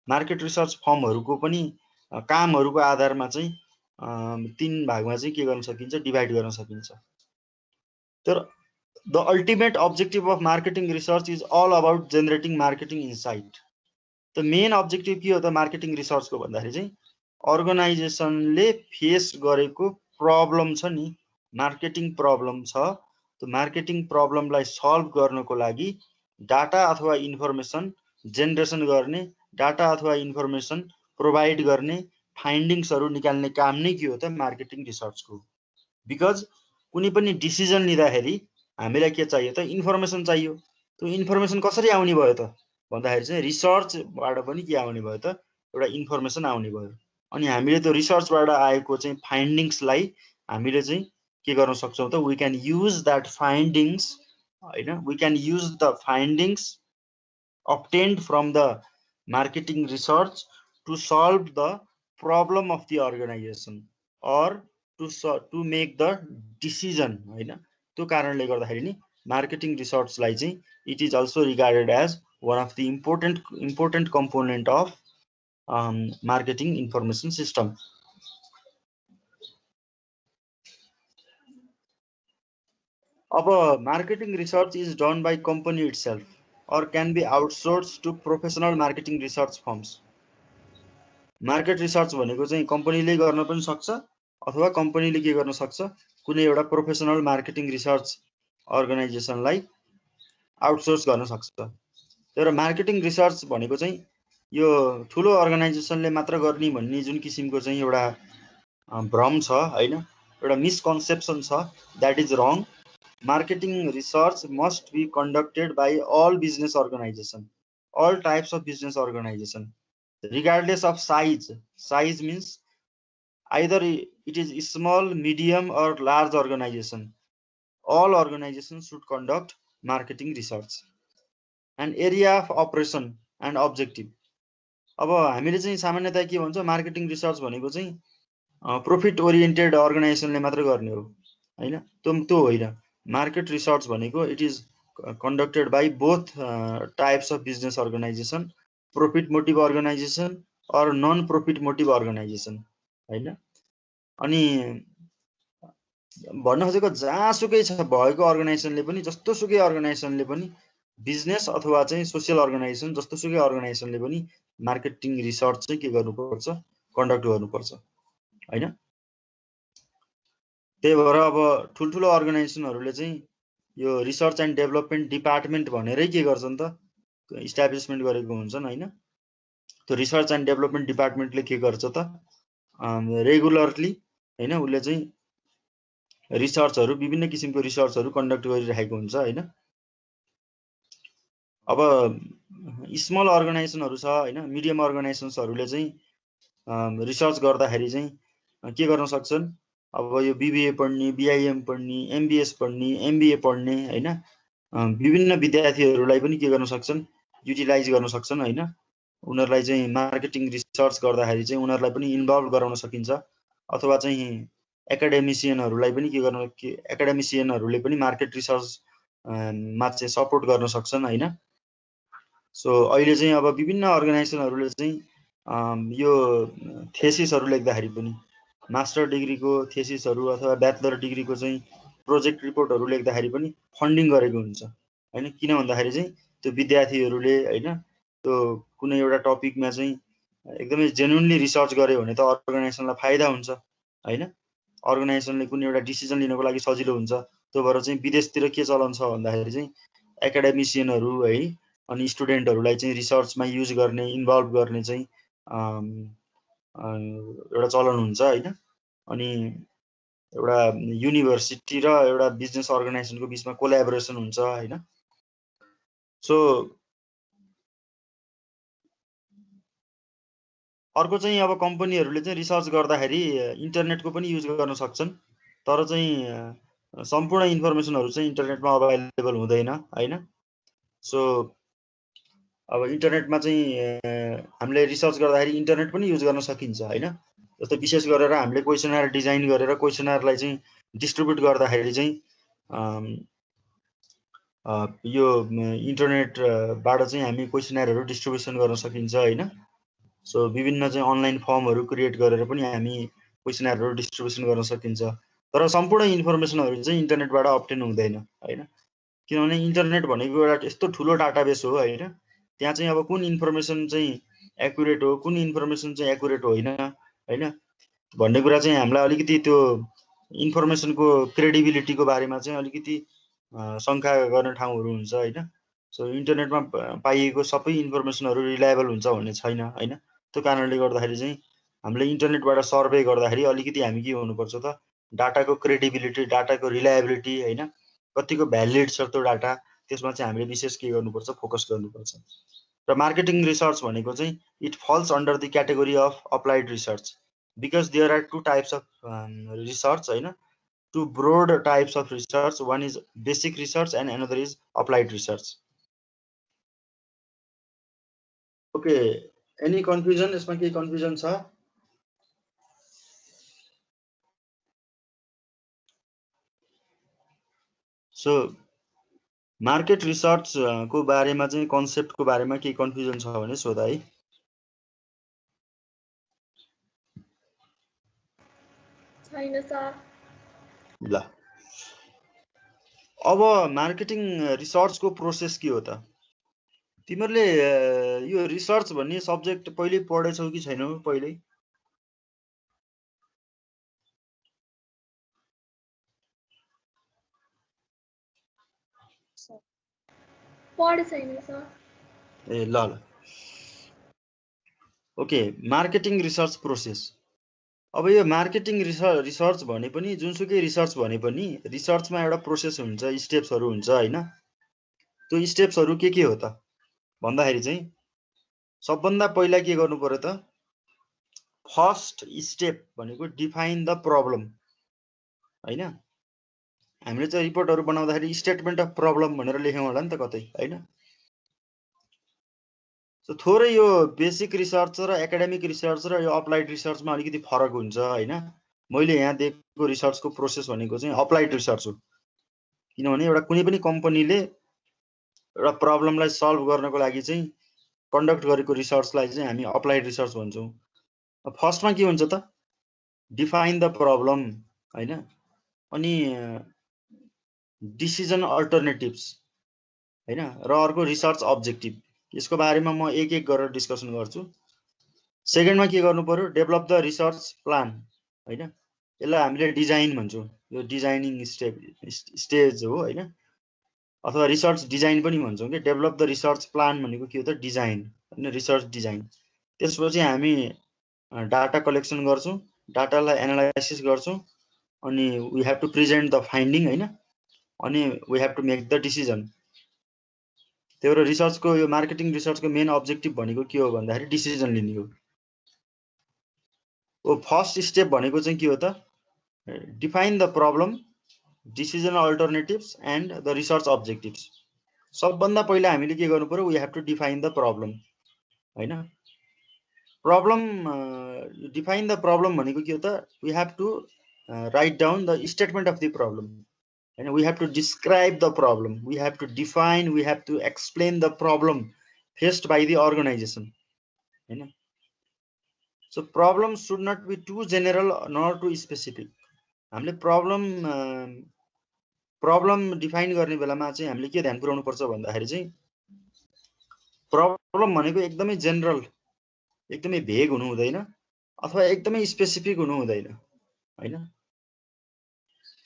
मार्केट रिसर्च फर्महरूको पनि कामहरूको आधारमा चाहिँ 3 भागमा चाहिँ के गर्न सकिन्छ, डिभाइड गर्न सकिन्छ। तर the ultimate objective of marketing research is all about generating marketing insight. त मेन अब्जेक्टिभ के हो त मार्केटिङ रिसर्चको भन्दाखेरि चाहिँ अर्गनाइजेसनले फेस गरेको प्रब्लम छ नि, मार्केटिङ प्रब्लम छ, त्यो मार्केटिङ प्रब्लमलाई सल्भ गर्नको लागि डाटा अथवा इन्फर्मेसन जेनेरेसन गर्ने, डाटा अथवा इन्फर्मेसन प्रोभाइड गर्ने, फाइन्डिङ्सहरू निकाल्ने काम नै के हो त मार्केटिङ रिसर्चको। बिकज कुनै पनि डिसिजन लिँदाखेरि हामीलाई के चाहियो त इन्फर्मेसन चाहियो। त्यो इन्फर्मेसन कसरी आउने भयो त भन्दाखेरि चाहिँ रिसर्चबाट पनि के आउने भयो त एउटा इन्फर्मेसन आउने भयो। अनि हामीले त्यो रिसर्चबाट आएको चाहिँ फाइन्डिङ्सलाई हामीले चाहिँ के गर्न सक्छौँ त we can use that findings हैन, we can use the findings obtained from the marketing research to solve the problem of the organization or to make the decision हैन। त्यो कारणले गर्दाखेरि नि मार्केटिङ रिसर्चलाई चाहिँ it is also regarded as one of the important component of marketing information system. अब marketing research is done by company itself or can be outsourced to professional marketing research firms। Market research भनेको चाहिँ कम्पनीले गर्न पनि सक्छ अथवा कम्पनीले के गर्न सक्छ कुनै एउटा प्रोफेसनल मार्केटिङ रिसर्च अर्गनाइजेसनलाई आउटसोर्स गर्न सक्छ। तर मार्केटिङ रिसर्च भनेको चाहिँ यो ठुलो अर्गनाइजेसनले मात्र गर्ने भन्ने जुन किसिमको चाहिँ एउटा भ्रम छ हैन, एउटा मिसकन्सेप्सन छ, that is wrong. Marketing research must be conducted by all business organization, all types of business organization, regardless of size. Size means either it is small, medium or large organization. All organizations should conduct marketing research. And area of operation and objective. अब हामीले चाहिँ सामान्यतया के भन्छ marketing research भनेको चाहिँ profit oriented अर्गनाइजेसनले मात्र गर्ने हो हैन, त्यो होइन। मार्केट रिसर्च भनेको it is conducted by both types of business organization, profit motive organization or non profit motive organization हैन। अनि भन्न खोजेको जहाँसुकै छ भएको अर्गनाइजेसनले पनि जस्तोसुकै अर्गनाइजेसनले पनि बिजनेस अथवा चाहिँ सोशल अर्गनाइजेसन जस्तोसुकै अर्गनाइजेसनले पनि मार्केटिङ रिसर्च चाहिँ के गर्नुपर्छ कन्डक्ट गर्नुपर्छ हैन। त्यही भएर अब ठुल्ठुलो अर्गनाइजेसनहरूले चाहिँ यो रिसर्च एन्ड डेभलपमेन्ट डिपार्टमेन्ट भनेरै के गर्छन् त इस्टाब्लिसमेन्ट गरेको हुन्छन् हैन। त्यो रिसर्च एन्ड डेभलपमेन्ट डिपार्टमेन्टले के गर्छ त रेगुलरली हैन उसले चाहिँ रिसर्चहरू विभिन्न किसिमको रिसर्चहरू कन्डक्ट गरिरहेको हुन्छ हैन। अब स्मल अर्गनाइजेसनहरू छ हैन, मिडियम अर्गनाइजेसन्सहरूले चाहिँ रिसर्च गर्दाखेरि चाहिँ के गर्न सक्छन्, अब यो बीबीए पढ्ने, बीआईएम पढ्ने, एमबीएस पढ्ने, एमबीए पढ्ने हैन विभिन्न विद्यार्थीहरूलाई पनि के गर्न सक्छन् युटिलाइज गर्न सक्छन् हैन। उनीहरूलाई चाहिँ मार्केटिङ रिसर्च गर्दाखेरि चाहिँ उनीहरूलाई पनि इन्भल्भ गराउन सकिन्छ। अथवा चाहिँ एकाडेमिसियनहरूलाई पनि के गर्न एकाडेमिसियनहरूले पनि मार्केट रिसर्च मा चाहिँ सपोर्ट गर्न सक्छन् हैन। सो अहिले चाहिँ अब विभिन्न अर्गनाइजेसनहरूले चाहिँ यो थेसिसहरू लेख्दाखेरि पनि मास्टर डिग्रीको थेसिसहरू अथवा ब्याचलर डिग्रीको चाहिँ प्रोजेक्ट रिपोर्टहरू लेख्दाखेरि पनि फन्डिङ गरेको हुन्छ हैन। किन भन्दाखेरि चाहिँ त्यो विद्यार्थीहरूले हैन त्यो कुनै एउटा टपिकमा चाहिँ एकदमै जेन्युनली रिसर्च गर्यो भने त अर्गनाइजेसनलाई फाइदा हुन्छ हैन। अर्गनाइजेसनले कुनै एउटा डिसिजन लिनको लागि सजिलो हुन्छ। त्यो भएर चाहिँ विदेशतिर के चलन छ भन्दाखेरि चाहिँ एकाडेमिसियनहरू है अनि स्टुडेन्टहरूलाई चाहिँ रिसर्चमा युज गर्ने इन्भल्भ गर्ने चाहिँ एउटा चलन हुन्छ हैन। अनि एउटा युनिभर्सिटी र एउटा बिजनेस अर्गनाइजेसनको बिचमा कोल्याबोरेसन हुन्छ हैन। सो अर्को चाहिँ अब कम्पनीहरूले चाहिँ रिसर्च गर्दाखेरि इन्टरनेटको पनि युज गर्न सक्छन्, तर चाहिँ सम्पूर्ण इन्फर्मेसनहरू चाहिँ इन्टरनेटमा अभाइलेबल हुँदैन हैन। सो अब इन्टरनेटमा चाहिँ हामीले रिसर्च गर्दाखेरि इन्टरनेट पनि युज गर्न सकिन्छ हैन। जस्तै विशेष गरेर हामीले क्वेसनर डिजाइन गरेर क्वेसनरलाई चाहिँ डिस्ट्रिब्युट गर्दाखेरि चाहिँ यो इन्टरनेटबाट चाहिँ हामी क्वेसनरहरू डिस्ट्रिब्युसन गर्न सकिन्छ हैन। सो विभिन्न चाहिँ अनलाइन फर्महरू क्रिएट गरेर पनि हामी क्वेसनरहरू डिस्ट्रिब्युसन गर्न सकिन्छ, तर सम्पूर्ण इन्फर्मेसनहरू चाहिँ इन्टरनेटबाट अब्टेन हुँदैन हैन। किनभने इन्टरनेट भनेको एउटा यस्तो ठुलो डाटाबेस हो हैन। त्यहाँ चाहिँ अब कुन इन्फर्मेसन चाहिँ एक्युरेट हो, कुन इन्फर्मेसन चाहिँ एक्युरेट होइन हैन भन्ने कुरा चाहिँ हामीलाई अलिकति त्यो इन्फर्मेसनको क्रेडिबिलिटीको बारेमा चाहिँ अलिकति शङ्का गर्ने ठाउँहरू हुन्छ हैन। सो इन्टरनेटमा पाइएको सबै इन्फर्मेसनहरू रिलायबल हुन्छ भन्ने छैन हैन। त्यो कारणले गर्दाखेरि चाहिँ हामीले इन्टरनेटबाट सर्वे गर्दाखेरि अलिकति हामी के हुनुपर्छ त डाटाको क्रेडिबिलिटी, डाटाको रिलायबिलिटी हैन, कतिको भ्यालिड छ त्यो डाटा, त्यसमा चाहिँ हामीले विशेष के गर्नुपर्छ, फोकस गर्नुपर्छ। र मार्केटिङ रिसर्च भनेको चाहिँ it falls under the category of applied research because there are two types of research हैन, two broad types of research, one is basic research and another is applied research. Okay, any confusion? यसमा केही confusion छ? So market research को बारेमा चाहिँ कन्सेप्टको बारेमा केही confusion छ भने सोधा है। छैन सर। ल, अब मार्केटिङ रिसर्चको प्रोसेस के हो त? तिमीहरूले यो रिसर्च भन्ने सब्जेक्ट पहिले पढेछौ कि छैनौ? पहिले पढे छैन सर। ए ल ल, ओके। Marketing research process. अब यो मार्केटिङ रिसर्च भने पनि जुनसुकै रिसर्च भने पनि रिसर्चमा एउटा प्रोसेस हुन्छ, स्टेप्सहरू हुन्छ हैन। त्यो स्टेप्सहरू के हो त भन्दाखेरि चाहिँ सबभन्दा पहिला के गर्नु पर्यो त, फर्स्ट स्टेप भनेको डिफाइन द प्रब्लम हैन। हामीले चाहिँ रिपोर्टहरू बनाउँदाखेरि स्टेटमेन्ट अफ प्रब्लम भनेर लेख्यौँ होला नि त कतै हैन। सो थोरै यो बेसिक रिसर्च र एकाडेमिक रिसर्च र यो अप्लाइड रिसर्चमा अलिकति फरक हुन्छ हैन। मैले यहाँ दिएको रिसर्चको प्रोसेस भनेको चाहिँ अप्लाइड रिसर्च हो, किनभने एउटा कुनै पनि कम्पनीले एउटा प्रब्लमलाई सल्भ गर्नको लागि चाहिँ कन्डक्ट गरेको रिसर्चलाई चाहिँ हामी अप्लाइड रिसर्च भन्छौँ। फर्स्टमा के हुन्छ त, डिफाइन द प्रब्लम हैन, अनि डिसिजन अल्टरनेटिभ्स हैन, र अर्को रिसर्च अब्जेक्टिभ। यसको बारेमा म एक एक गरेर डिस्कसन गर्छु। सेकेन्डमा के गर्नु पर्यो, डेभलप द रिसर्च प्लान हैन, यसलाई हामीले डिजाइन भन्छौँ। यो डिजाइनिङ स्टेज हो हैन, अथवा रिसर्च डिजाइन पनि भन्छौँ कि। डेभलप द रिसर्च प्लान भनेको के हो त, डिजाइन हैन, रिसर्च डिजाइन। त्यसपछि हामी डाटा कलेक्सन गर्छौँ, डाटालाई एनालाइसिस गर्छौँ, अनि we have to present the finding हैन, अनि we have to make the decision. त्यही भएर रिसर्चको यो मार्केटिङ रिसर्चको मेन अब्जेक्टिभ भनेको के हो भन्दाखेरि डिसिजन लिने हो। ओ फर्स्ट स्टेप भनेको चाहिँ के हो त, define the problem, decision alternatives and the research objectives. सबभन्दा पहिला हामीले के गर्नु पर्यो, we have to define the problem हैन। प्रब्लम डिफाइन द प्रब्लम भनेको के हो त, we have to write down the statement of the problem. And we have to describe the problem, we have to define, we have to explain the problem faced by the organization. So problem should not be too general nor too specific. हामीले problem define गर्ने बेलामा चाहिँ हामीले के ध्यान पुर्याउनु पर्छ भन्दाखेरि चाहिँ प्रब्लम भनेको एकदमै जेनरल, एकदमै भेग हुनु हुँदैन अथवा एकदमै स्पेसिफिक हुनु हुँदैन हैन।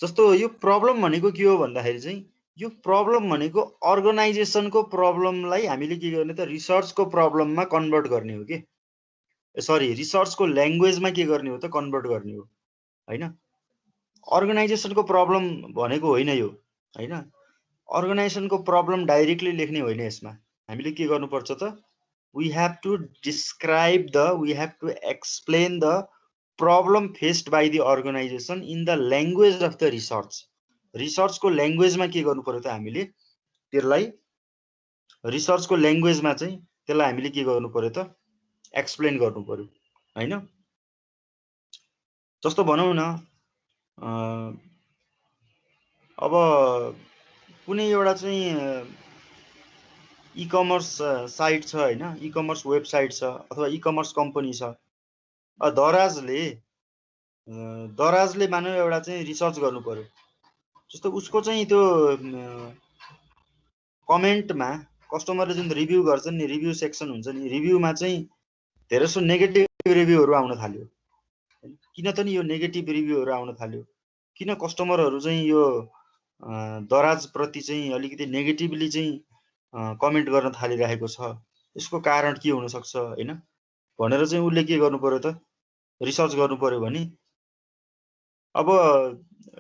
जस्तो यो प्रब्लम भनेको के हो भन्दाखेरि चाहिँ यो प्रब्लम भनेको अर्गनाइजेसनको प्रब्लमलाई हामीले के गर्ने त रिसर्चको प्रब्लममा कन्भर्ट गर्ने हो के, सरी रिसर्चको ल्याङ्ग्वेजमा के गर्ने हो त कन्भर्ट गर्ने हो हैन। अर्गनाइजेसनको प्रब्लम भनेको होइन यो हैन। अर्गनाइजेसनको प्रब्लम डाइरेक्टली लेख्ने होइन यसमा। हामीले के गर्नुपर्छ त we have to describe the, we have to explain the problem faced by the organization in the language of the research. रिसर्चको ल्याङ्ग्वेजमा के गर्नु पर्यो त हामीले त्यसलाई रिसर्चको ल्याङ्ग्वेजमा चाहिँ त्यसलाई हामीले के गर्नु पर्यो त एक्सप्लेन गर्नु पर्यो हैन। जस्तो भनौं न अब कुनै एउटा चाहिँ ई-कमर्स साइट छ हैन, ई-कमर्स वेबसाइट छ अथवा ई-कमर्स कम्पनी छ। दराजले मानौ एउटा चाहिँ रिसर्च गर्नु पर्यो। जस्तो उसको चाहिँ त्यो कमेन्टमा कस्टमरले जुन रिभ्यू गर्छन् नि, रिभ्यू सेक्सन हुन्छ नि, रिभ्यूमा चाहिँ धेरै सो नेगेटिभ रिभ्यूहरु आउन थाल्यो। किन त नि यो नेगेटिभ रिभ्यूहरु आउन थाल्यो? किन कस्टमरहरु चाहिँ यो दराज प्रति चाहिँ अलिकति नेगेटिभली चाहिँ कमेन्ट गर्न थालिरहेको छ? यसको कारण के हुन सक्छ हैन भनेर चाहिँ उले के गर्नु पर्यो त रिसर्च गर्नु पर्यो भने अब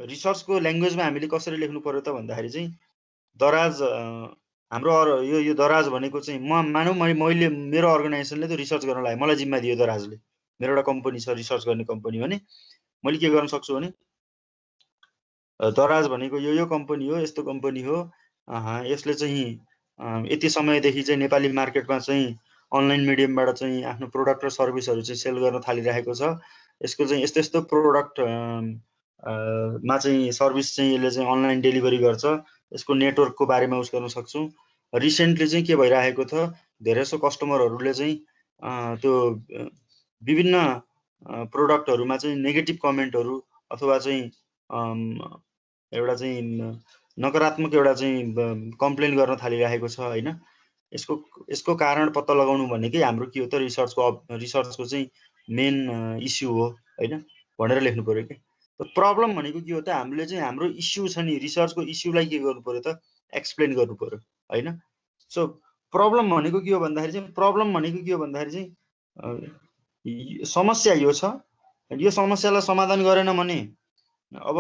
रिसर्चको ल्याङ्ग्वेजमा हामीले कसरी लेख्नु पर्यो त भन्दाखेरि चाहिँ दराज हाम्रो यो दराज भनेको चाहिँ मानौ मैले मेरो अर्गनाइजेसनले त रिसर्च गर्न लाग्यो, मलाई जिम्मा दियो दराजले, मेरो एउटा कम्पनी छ रिसर्च गर्ने कम्पनी भने मैले के गर्न सक्छु भने दराज भनेको यो कम्पनी हो, यस्तो कम्पनी हो, यसले चाहिँ यति समयदेखि चाहिँ नेपाली मार्केटमा चाहिँ अनलाइन मिडियमबाट चाहिँ आफ्नो प्रोडक्ट र सर्भिसहरु चाहिँ सेल गर्न थालिरहेको छ। यसको चाहिँ यस्तो यस्तो प्रोडक्ट मा चाहिँ सर्भिस चाहिँ यसले चाहिँ अनलाइन डेलिभरी गर्छ। यसको नेटवर्कको बारेमा उस गर्न सक्छौं। रिसेन्टली चाहिँ के भइरहेको छ, धेरैसो कस्टमरहरुले चाहिँ त्यो विभिन्न प्रोडक्टहरुमा चाहिँ नेगेटिभ कमेन्टहरु अथवा चाहिँ एउटा चाहिँ नकारात्मक एउटा चाहिँ कम्प्लेन गर्न थालिरहेको छ हैन। यसको कारण पत्ता लगाउनु भनेकै हाम्रो के हो त रिसर्चको चाहिँ मेन इश्यू हो हैन भनेर लेख्नु पर्यो के। प्रब्लम भनेको के हो त हामीले चाहिँ हाम्रो इश्यू छ नि, रिसर्चको इश्यूलाई के गर्नु पर्यो त एक्सप्लेन गर्नु पर्यो हैन। सो प्रब्लम भनेको के हो भन्दाखेरि चाहिँ प्रब्लम भनेको के हो भन्दाखेरि चाहिँ समस्या यो छ, यो समस्यालाई समाधान गरेन भने अब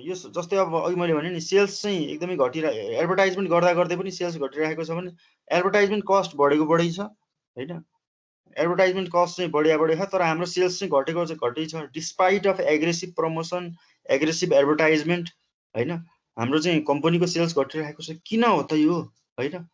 यो जस्तै अब अघि मैले भने नि सेल्स चाहिँ एकदमै एडभर्टाइजमेन्ट गर्दा गर्दै पनि सेल्स घटिरहेको छ भने एडभर्टाइजमेन्ट कस्ट बढेको बढै छ हैन। एडभर्टाइजमेन्ट कस्ट चाहिँ बढ्या छ तर हाम्रो सेल्स चाहिँ घटेको चाहिँ घटै छ despite of aggressive promotion, aggressive advertisement हैन। हाम्रो चाहिँ कम्पनीको सेल्स घटिरहेको छ, किन हो त यो हैन।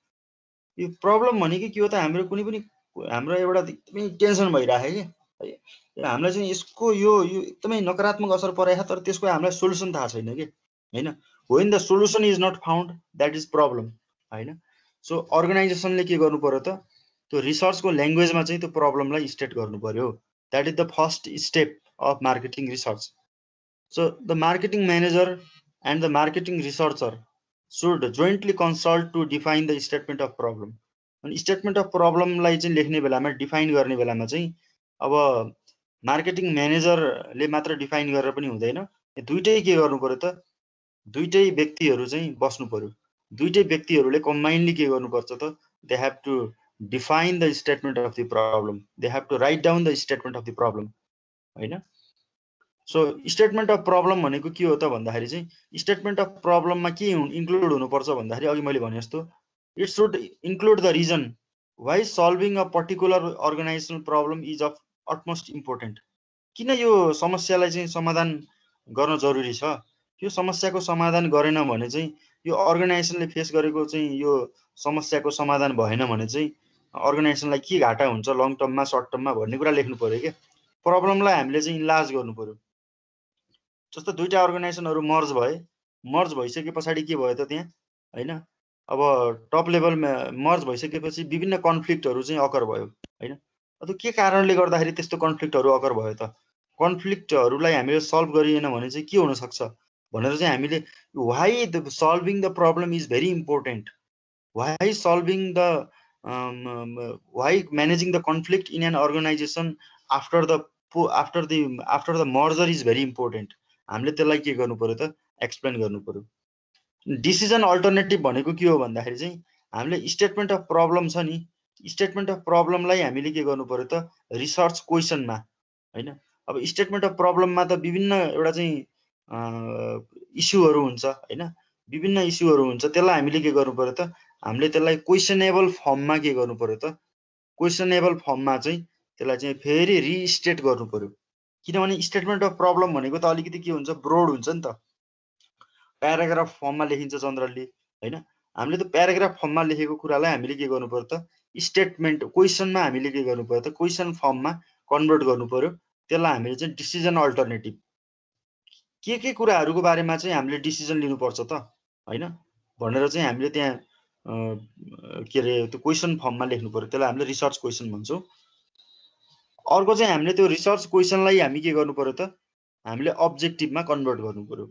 यो प्रब्लम भनेको के हो त हाम्रो कुनै पनि हाम्रो एउटा एकदमै टेन्सन भइराख्यो के हामीलाई चाहिँ यसको यो एकदमै नकारात्मक असर परेको तर त्यसको हामीलाई सोलुसन थाहा छैन के हैन। When the solution is not found that is problem हैन। सो अर्गनाइजेसनले के गर्नु पर्यो त त्यो रिसर्चको ल्याङ्ग्वेजमा चाहिँ त्यो प्रब्लमलाई स्टेट गर्नु पर्यो। That is the first step of marketing research. So the marketing manager and the marketing researcher should jointly consult to define the statement of problem. अनि स्टेटमेन्ट अफ प्रब्लमलाई चाहिँ लेख्ने बेलामा डिफाइन गर्ने बेलामा चाहिँ अब मार्केटिङ म्यानेजरले मात्र डिफाइन गरेर पनि हुँदैन, दुईटै के गर्नु पर्यो त दुईटै व्यक्तिहरु चाहिँ बस्नु पर्यो। दुईटै व्यक्तिहरुले कम्बाइन्डली के गर्नुपर्छ त they have to define the statement of the problem, they have to write down the statement of the problem हैन। सो स्टेटमेन्ट अफ प्रब्लम भनेको के हो त भन्दाखेरि चाहिँ स्टेटमेन्ट अफ प्रब्लममा के इन्क्लुड हुनुपर्छ भन्दाखेरि अघि मैले भने जस्तो it should include the reason why solving a particular organizational problem is of utmost important. किन यो समस्यालाई चाहिँ समाधान गर्न जरुरी छ, यो समस्याको समाधान गरेन भने चाहिँ यो अर्गनाइजेसनले फेस गरेको चाहिँ यो समस्याको समाधान भएन भने चाहिँ अर्गनाइजेसनलाई के घाटा हुन्छ लङ टर्ममा सर्ट टर्ममा भन्ने कुरा लेख्नु पर्यो के। प्रब्लमलाई हामीले चाहिँ इन्लार्ज गर्नु पर्यो। जस्तो दुईटा अर्गनाइजेसनहरु मर्ज भइसके पछाडी के भयो त त्यहाँ हैन अब टप लेभलमा मर्ज भइसकेपछि विभिन्न कन्फ्लिक्टहरु चाहिँ अकर भयो हैन अब के कारणले गर्दाखेरि त्यस्तो कन्फ्लिक्टहरु अकर भयो त कन्फ्लिक्टहरुलाई हामीले सल्भ गरिएन भने चाहिँ के हुन सक्छ भनेर चाहिँ हामीले why the solving the problem is very important why solving the why managing the conflict in an organization after the merger is very important हामीले त्यसलाई के गर्नु पर्यो त एक्सप्लेन गर्नु पर्यो डिसिजन अल्टरनेटिभ भनेको के हो भन्दाखेरि चाहिँ हामीले स्टेटमेन्ट अफ प्रब्लम छ नि स्टेटमेन्ट अफ प्रब्लमलाई हामीले के गर्नु पर्यो त रिसर्च क्वेसनमा हैन अब स्टेटमेन्ट अफ प्रब्लममा त विभिन्न एउटा चाहिँ इस्युहरु हुन्छ हैन विभिन्न इस्युहरु हुन्छ त्यसलाई हामीले के गर्नु पर्यो त हामीले त्यसलाई क्वेसनेबल फर्ममा के गर्नु पर्यो त क्वेसनेबल फर्ममा चाहिँ त्यसलाई चाहिँ फेरि रिस्टेट गर्नु पर्यो किनभने स्टेटमेन्ट अफ प्रब्लम भनेको त अलिकति के हुन्छ ब्रोड हुन्छ नि त प्याराग्राफ फर्ममा लेखिन्छ जनरली हैन हामीले त प्याराग्राफ फर्ममा लेखेको कुरालाई हामीले के गर्नु पर्यो त स्टेटमेन्ट क्वेसनमा हामीले के गर्नु पर्यो त क्वेसन फर्ममा कन्भर्ट गर्नु पर्यो त्यसलाई हामीले चाहिँ डिसिजन अल्टरनेटिभ के कुराहरुको बारेमा चाहिँ हामीले डिसिजन लिनुपर्छ त हैन भनेर चाहिँ हामीले त्यहाँ के रे त्यो क्वेसन फर्ममा लेख्नु पर्यो त्यसलाई हामीले रिसर्च क्वेसन भन्छौं अर्को चाहिँ हामीले त्यो रिसर्च क्वेसनलाई हामी के गर्नु पर्यो त हामीले अब्जेक्टिभमा कन्भर्ट गर्नु पर्यो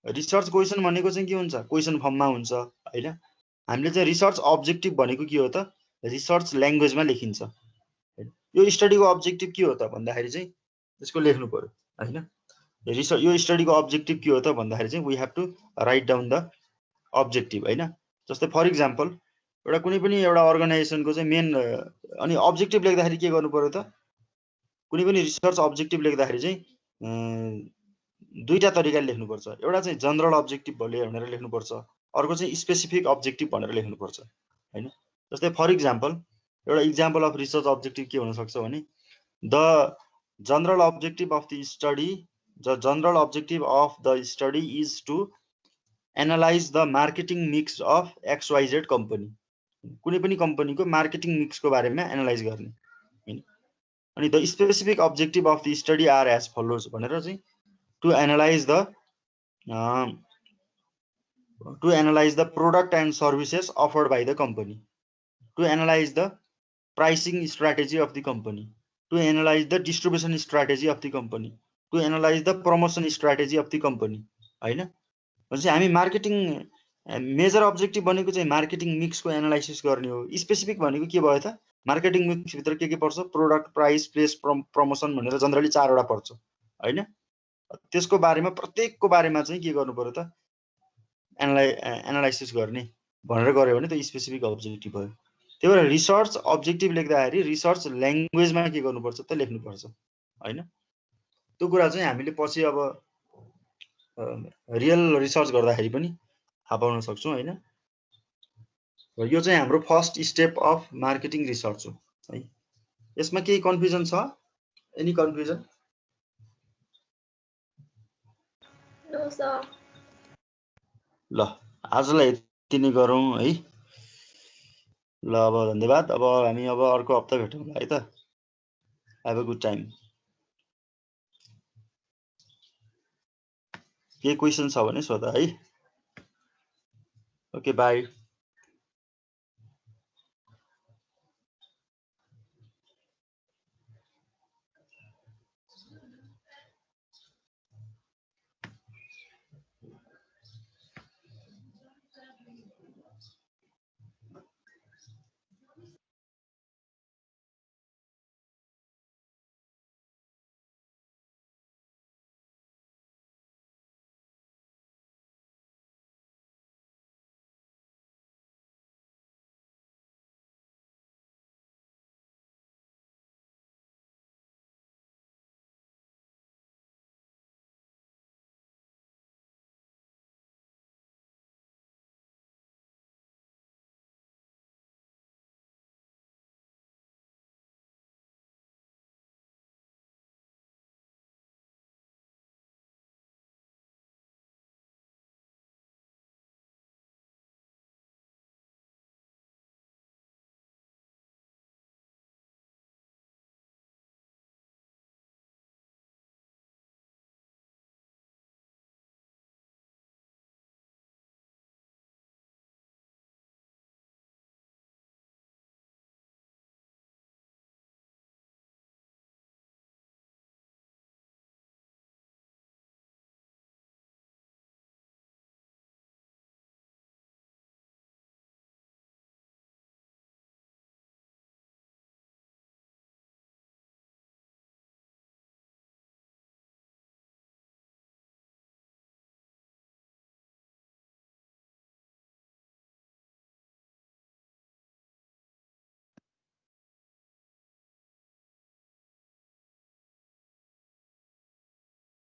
रिसर्च क्वेसन भनेको चाहिँ के हुन्छ क्वेसन फर्ममा हुन्छ हैन हामीले चाहिँ रिसर्च अब्जेक्टिभ भनेको के हो त रिसर्च ल्याङ्ग्वेजमा लेखिन्छ यो स्टडीको अब्जेक्टिभ के हो त भन्दाखेरि चाहिँ त्यसको लेख्नु पर्यो हैन यो स्टडीको अब्जेक्टिभ के हो त भन्दाखेरि चाहिँ we have to write down the objective हैन जस्तै फर इक्जाम्पल एउटा कुनै पनि एउटा अर्गनाइजेसनको चाहिँ मेन अनि अब्जेक्टिभ लेख्दाखेरि के गर्नु पर्यो त कुनै पनि रिसर्च अब्जेक्टिभ लेख्दाखेरि चाहिँ दुईटा तरिकाले लेख्नुपर्छ एउटा चाहिँ जनरल अब्जेक्टिभ भनेर लेख्नुपर्छ अर्को चाहिँ स्पेसिफिक अब्जेक्टिभ भनेर लेख्नुपर्छ हैन जस्तै फर इक्जाम्पल एउटा इक्जाम्पल अफ रिसर्च अब्जेक्टिभ के हुन सक्छ भने the general objective of the study is to analyze the marketing mix of XYZ company कुनै पनि कम्पनीको मार्केटिङ मिक्सको बारेमा एनालाइज गर्ने हैन अनि the specific objective of the study are as follows भनेर चाहिँ to analyze the product and services offered by the company, to analyze the pricing strategy of the company, to analyze the distribution strategy of the company, to analyze the promotion strategy of the company हैन भनेपछि हामी marketing major objective भनेको चाहिँ marketing मिक्सको analysis गर्ने हो specific भनेको के भयो त मार्केटिङ मिक्स भित्र के पर्छ प्रोडक्ट प्राइस प्लेस प्रमोसन भनेर जनरली 4 वटा पर्छ हैन त्यसको बारेमा प्रत्येकको बारेमा चाहिँ के गर्नु पर्यो त एनालाइसिस गर्ने भनेर गर्यो भने त स्पेसिफिक अब्जेक्टिभ भयो त्यही भएर रिसर्च अब्जेक्टिभ लेख्दाखेरि रिसर्च ल्याङ्ग्वेजमा के गर्नुपर्छ त लेख्नुपर्छ हैन त्यो कुरा चाहिँ हामीले पछि अब रियल रिसर्च गर्दाखेरि पनि थाहा पाउन सक्छौं हैन यो चाहिँ हाम्रो first step of marketing research हो है यसमा केही कन्फ्युजन छ एनी कन्फ्युजन नो सर ल आजलाई यति नै गरौँ है ल अब धन्यवाद अब हामी अब अर्को हप्ता भेटौँला है त हैव अ गुड टाइम के क्वेशन छ भने सोध है ओके बाइ